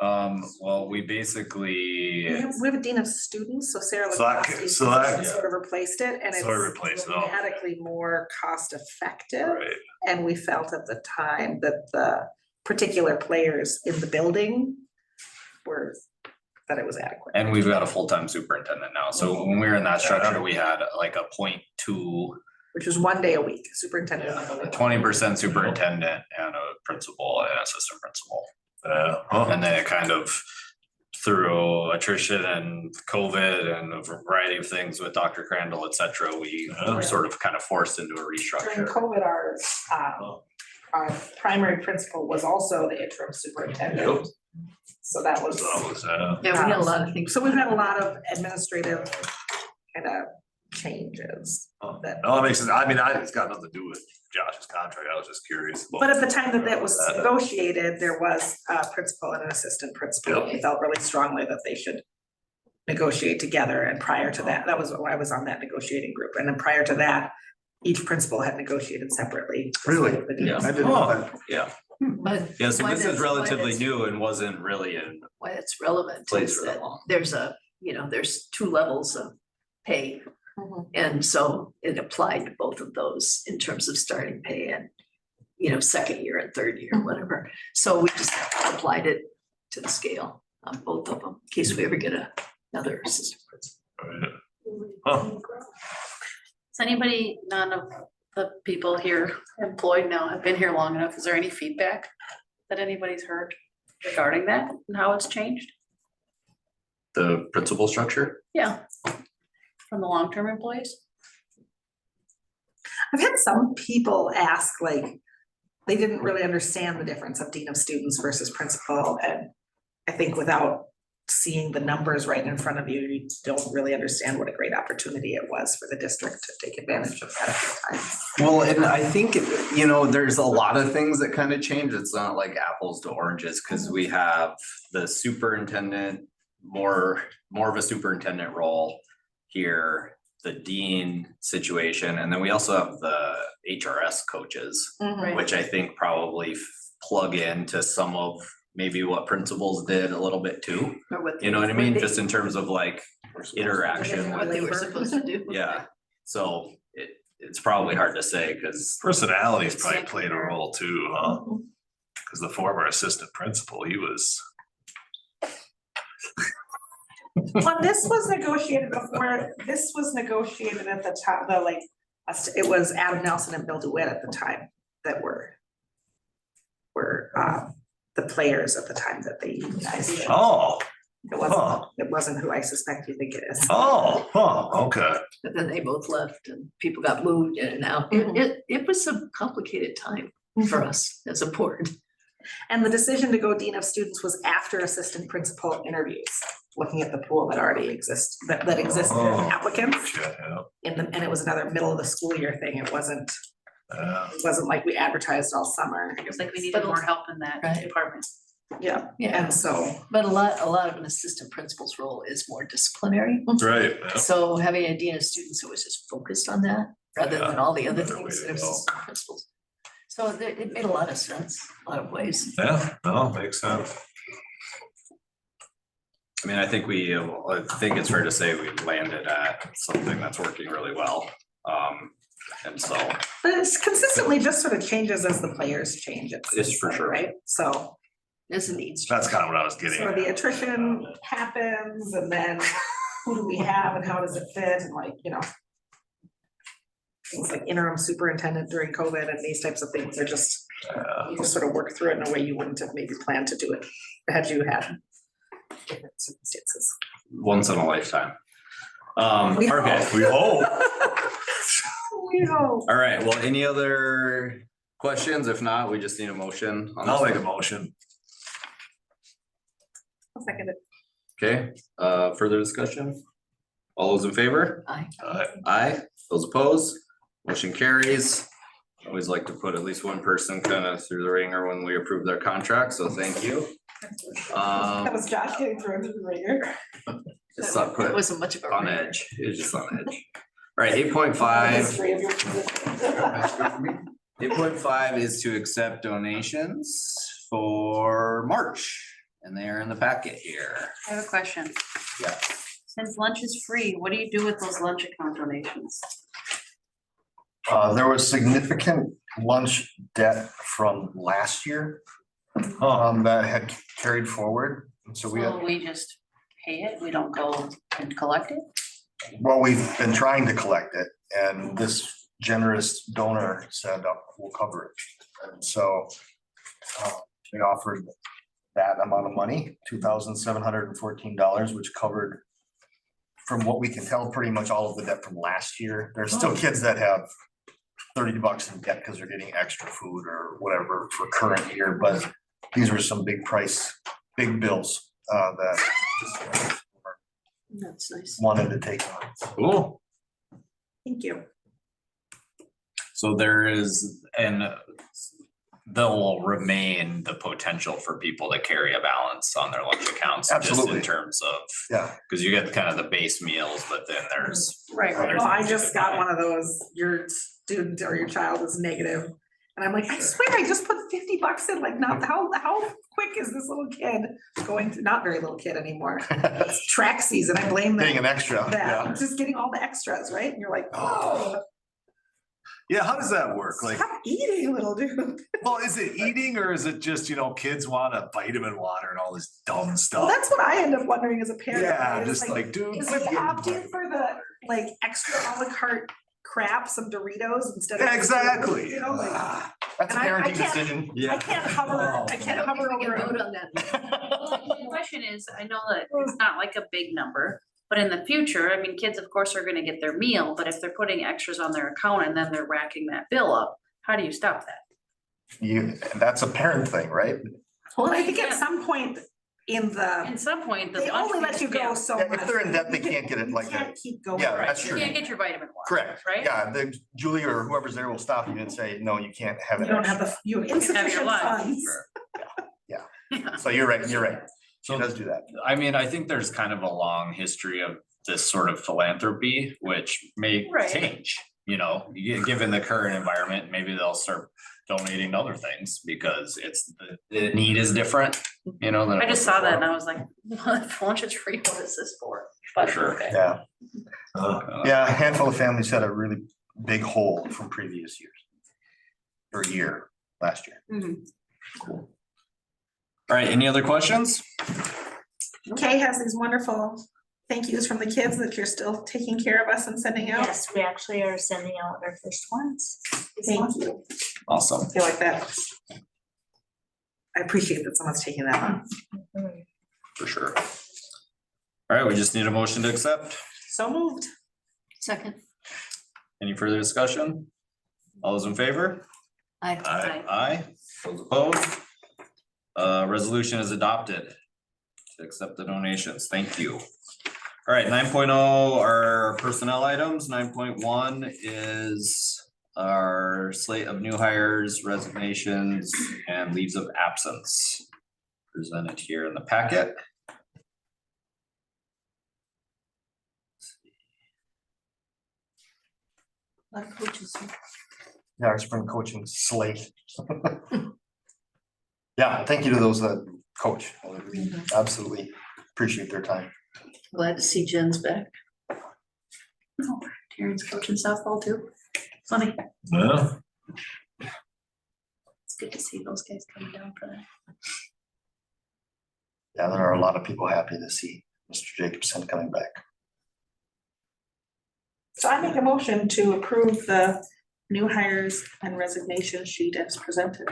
now? Well, we basically. We have a dean of students, so Sarah So that- Lacosse's so that- position sort of replaced it, and it's So it replaced it, oh. dramatically more cost effective. Right. And we felt at the time that the particular players in the building were, that it was adequate. And we've got a full-time superintendent now. So when we were in that structure, we had like a 0.2, Which was 1 day a week, superintendent. 20% superintendent and a principal and assistant principal. Huh. And then it kind of through attrition and COVID and a variety of things with Dr. Crandall, et cetera, we were sort of kind of forced into a During restructure. COVID, our primary principal was also the interim superintendent. So that was. That was, Yeah, we had a lot of things. So we've had a lot of administrative kind of changes that. no, that makes sense. I mean, it's got nothing to do with Josh's contract. I was just curious. But at the time that that was negotiated, there was a principal and an assistant principal. We felt really strongly that they should negotiate together. And prior to that, that was when I was on that negotiating group. And then prior to that, each principal had negotiated separately. Really? Yeah. I didn't know that. Yeah. But Yeah, so why this that's- is why relatively that's- new and wasn't really in Why it's relevant place is for that that long. there's there's 2 levels of pay. And so it applied to both of those in terms of starting pay and, second year and third year, whatever. So we just applied it to the scale on both of them, in case we ever get another assistant principal. Huh. Is anybody, none of the people here employed now have been here long enough? Is there any feedback that anybody's heard regarding that and how it's changed? The principal structure. Yeah. From the long-term employees? I've had some people ask, like, they didn't really understand the difference of dean of students versus principal, and I think without seeing the numbers right in front of you, you don't really understand what a great opportunity it was for the district to take advantage of that at the time. Well, and I think, there's a lot of things that kind of change. It's not like apples to oranges, because we have the superintendent, more of a superintendent role here, the dean situation, and then we also have the HRS coaches, Right. which I think probably plug into some of maybe what principals did a little bit too. Or what You know what I mean? they- Just in terms of like interaction What with, they were supposed to do. yeah. So it's probably hard to say, because Personalities probably played a role too, huh? Cause the former assistant principal, he was. Well, this was negotiated before, this was negotiated at the top, it was Adam Nelson and Bill DeWitt at the time that were the players at the time that they unionized. Oh, It wasn't who I suspect you think it is. okay. But then they both left and people got moved in and out. It was a complicated time for us as a board. And the decision to go dean of students was after assistant principal interviews, looking at the pool that already exists, that existed in Oh. applicants. Yeah, And it was another middle of the school year thing. It wasn't yeah. like we advertised all summer. It was like we needed more help in that Right. department. Yeah, Yeah, and so. but a lot of an assistant principal's role is more disciplinary. Right. Yeah. So having a dean of students who was just focused on that rather than all the other Better way things to that are go. assistant principals. So it made a lot of sense, a lot of ways. Yeah, no, makes sense. I mean, I think it's fair to say we landed at something that's working really well. And so, But it's consistently just sort of changes as the players change. It's for sure. Right, so. There's a need. That's kind of what I was getting So at. the attrition happens and then who do we have and how does it fit and things like interim superintendent during COVID and these types of things are just, you just sort of work through it in a way you wouldn't have maybe planned to do it had you had different circumstances. Once in a lifetime. We hope. Okay, we hope. We hope. All right, well, any other questions? If not, we just need a motion. on this I'll make a one. motion. I'll second it. Okay, further discussion? All those in favor? Aye. Aye, those opposed, motion carries. Always like to put at least one person kind of through the ringer when we approve their contract, so thank you. That was Josh getting thrown into the ringer. It's not It put wasn't much of a. on edge, it's just on edge. All right, 8.5. History of your position. 8.5 is to accept donations for March, and they are in the packet here. I have a question. Yeah. Since lunch is free, what do you do with those lunch account donations? There was significant lunch debt from last year, that had carried forward. And so we had, So we just pay it? We don't go and collect it? well, we've been trying to collect it, and this generous donor said, we'll cover it. And so they offered that amount of money, $2,714, which covered, from what we can tell, pretty much all of the debt from last year. There's still kids that have $30 in debt because they're getting extra food or whatever for current year, but these were some big bills that just That's nice. wanted to take on. Cool. Thank you. So there is, and there'll remain the potential for people to carry a balance on their lunch accounts. Just Absolutely. in terms of, Yeah. because you get kind of the base meals, but then there's. Right, other well, I things just you can got buy. one of those, your student or your child is negative. And I'm like, I swear, I just put $50 in, like, not, how quick is this little kid going to, not very little kid anymore. It's track season, I blame Getting them, an extra, yeah. that, just getting all the extras, right? And you're like, oh, Yeah, how does that work? Like, stop eating, little dude. well, is it eating or is it just, kids want a vitamin water and all this dumb stuff? Well, that's what I end up wondering as a parent. Yeah, is just like, dude. Is quit it getting opt in vitamin. for the, like, extra à la carte crap, some Doritos instead of. Yeah, exactly. You know, like, That's a And I parenting can't- decision. I can't hover over. on that. The question is, I know that it's not like a big number, but in the future, I mean, kids, of course, are gonna get their meal, but if they're putting extras on their account and then they're racking that bill up, how do you stop that? That's a parent thing, right? Well, I think at some point in the, At some point, the they lunch only let fees- you go yeah. so Yeah, much. if they're in debt, they You can't get it like you can't that. keep going. Yeah, Right, that's you true. can't get your vitamin water. Correct. Right? Yeah, the Julie or whoever's there will stop you and say, no, you can't have You it. don't have extra. you have You can have your insufficient lunch. funds. Yeah. So you're right. She So does do that. I mean, I think there's kind of a long history of this sort of philanthropy, which may Right. change, given the current environment, maybe they'll start donating to other things because the need is different, than. I it just was saw that and before. I was like, well, if lunch is free, what is this for? For But, sure. okay. Yeah. Uh, Yeah, a handful of families had a really big hole from previous years. Or year, last year. All right, any other questions? Kay has these wonderful thank yous from the kids that you're still taking care of us and sending out. Yes, we actually are sending out our first ones. this Thank month. you. Awesome. I feel like that. I appreciate that someone's taking that on. For sure. All right, we just need a motion to accept. So moved. Second. Any further discussion? All those in favor? Aye. Aye. Those opposed? Resolution is adopted to accept the donations. Thank you. All right, 9.0 are personnel items. 9.1 is our slate of new hires, resignations, and leaves of absence. Presented here in the packet. Coaches. Yeah, our spring coaching slate. Yeah, thank you to those that coach. We absolutely appreciate their time. Glad to see Jen's back. Oh, Terrence coaching softball too. Funny. Yeah. It's good to see those guys coming down for that. Yeah, there are a lot of people happy to see Mr. Jacobson coming back. So I make a motion to approve the new hires and resignation sheet as presented.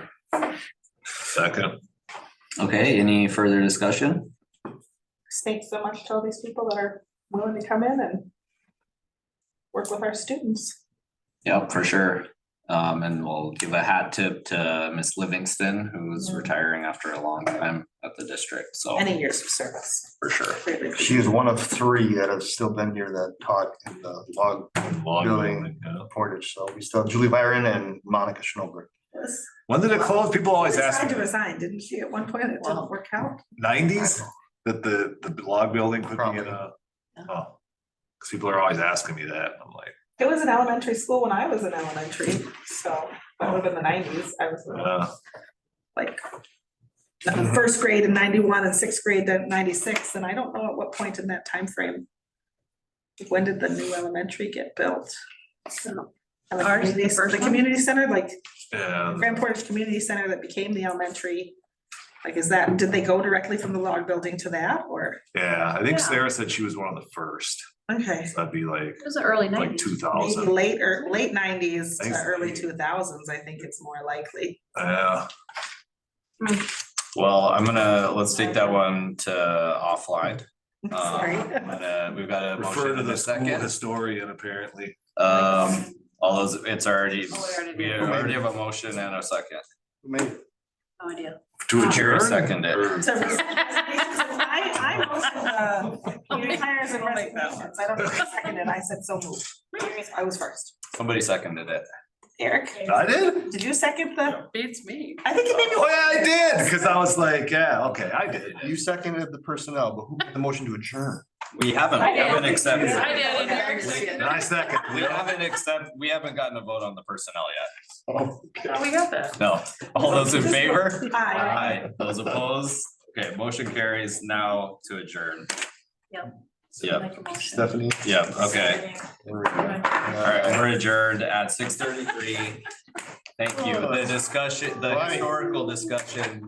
Second. Okay, any further discussion? Thanks so much to all these people that are willing to come in and work with our students. Yep, for sure. And we'll give a hat tip to Miss Livingston, who's retiring after a long time at the district, so Many years of service. for sure. Really. She is one of three that have still been here that taught in the log building Portage. So we still have Julie Byron and Monica Schnobert. When did it close? People always She ask tried to me, resign, didn't she, at one point? It didn't work out. 90s, that the log building put me in a, oh. Cause people are always asking me that. I'm like, It was an elementary school when I was in elementary, so that would have been the 90s. I was like first grade in 91 and sixth grade in 96, and I don't know at what point in that time frame. When did the new elementary get built? And Ours, the first the one? community center, like yeah, Grand Portage Community Center that became the elementary. Like, is that, did they go directly from the log building to that, or? yeah, I think Yeah. Sarah said she was one of the first. Okay, So that'd be like, It was the early like 90s. two maybe thousand. late 90s to Thanks. early 2000s, I think it's more likely. Yeah, Well, let's take that one to offline. Sorry. We've got a refer motion to in the a school second. historian apparently. All those, it's already, Oh, we already have a motion and a second. Maybe. No idea. To Jerry adjourn? seconded. Or- I motioned, community hires and resignations. I don't know who seconded. I said so moved. I was first. Somebody seconded it. Eric, I did? did you second the? Beats me. I think it made me. Oh, yeah, I did, cause I was like, yeah, okay, I did. You seconded the personnel, but who made the motion to adjourn? We haven't accepted. I did, Eric. And I second. We haven't gotten a vote on the personnel yet. Oh, we got that. No. All those in favor? Aye. Aye. Those opposed? Okay, motion carries now to adjourn. Yep. Yep, Make a motion. Stephanie? yep, okay. All right, we're adjourned at 6:33. Thank you. The discussion, the historical discussion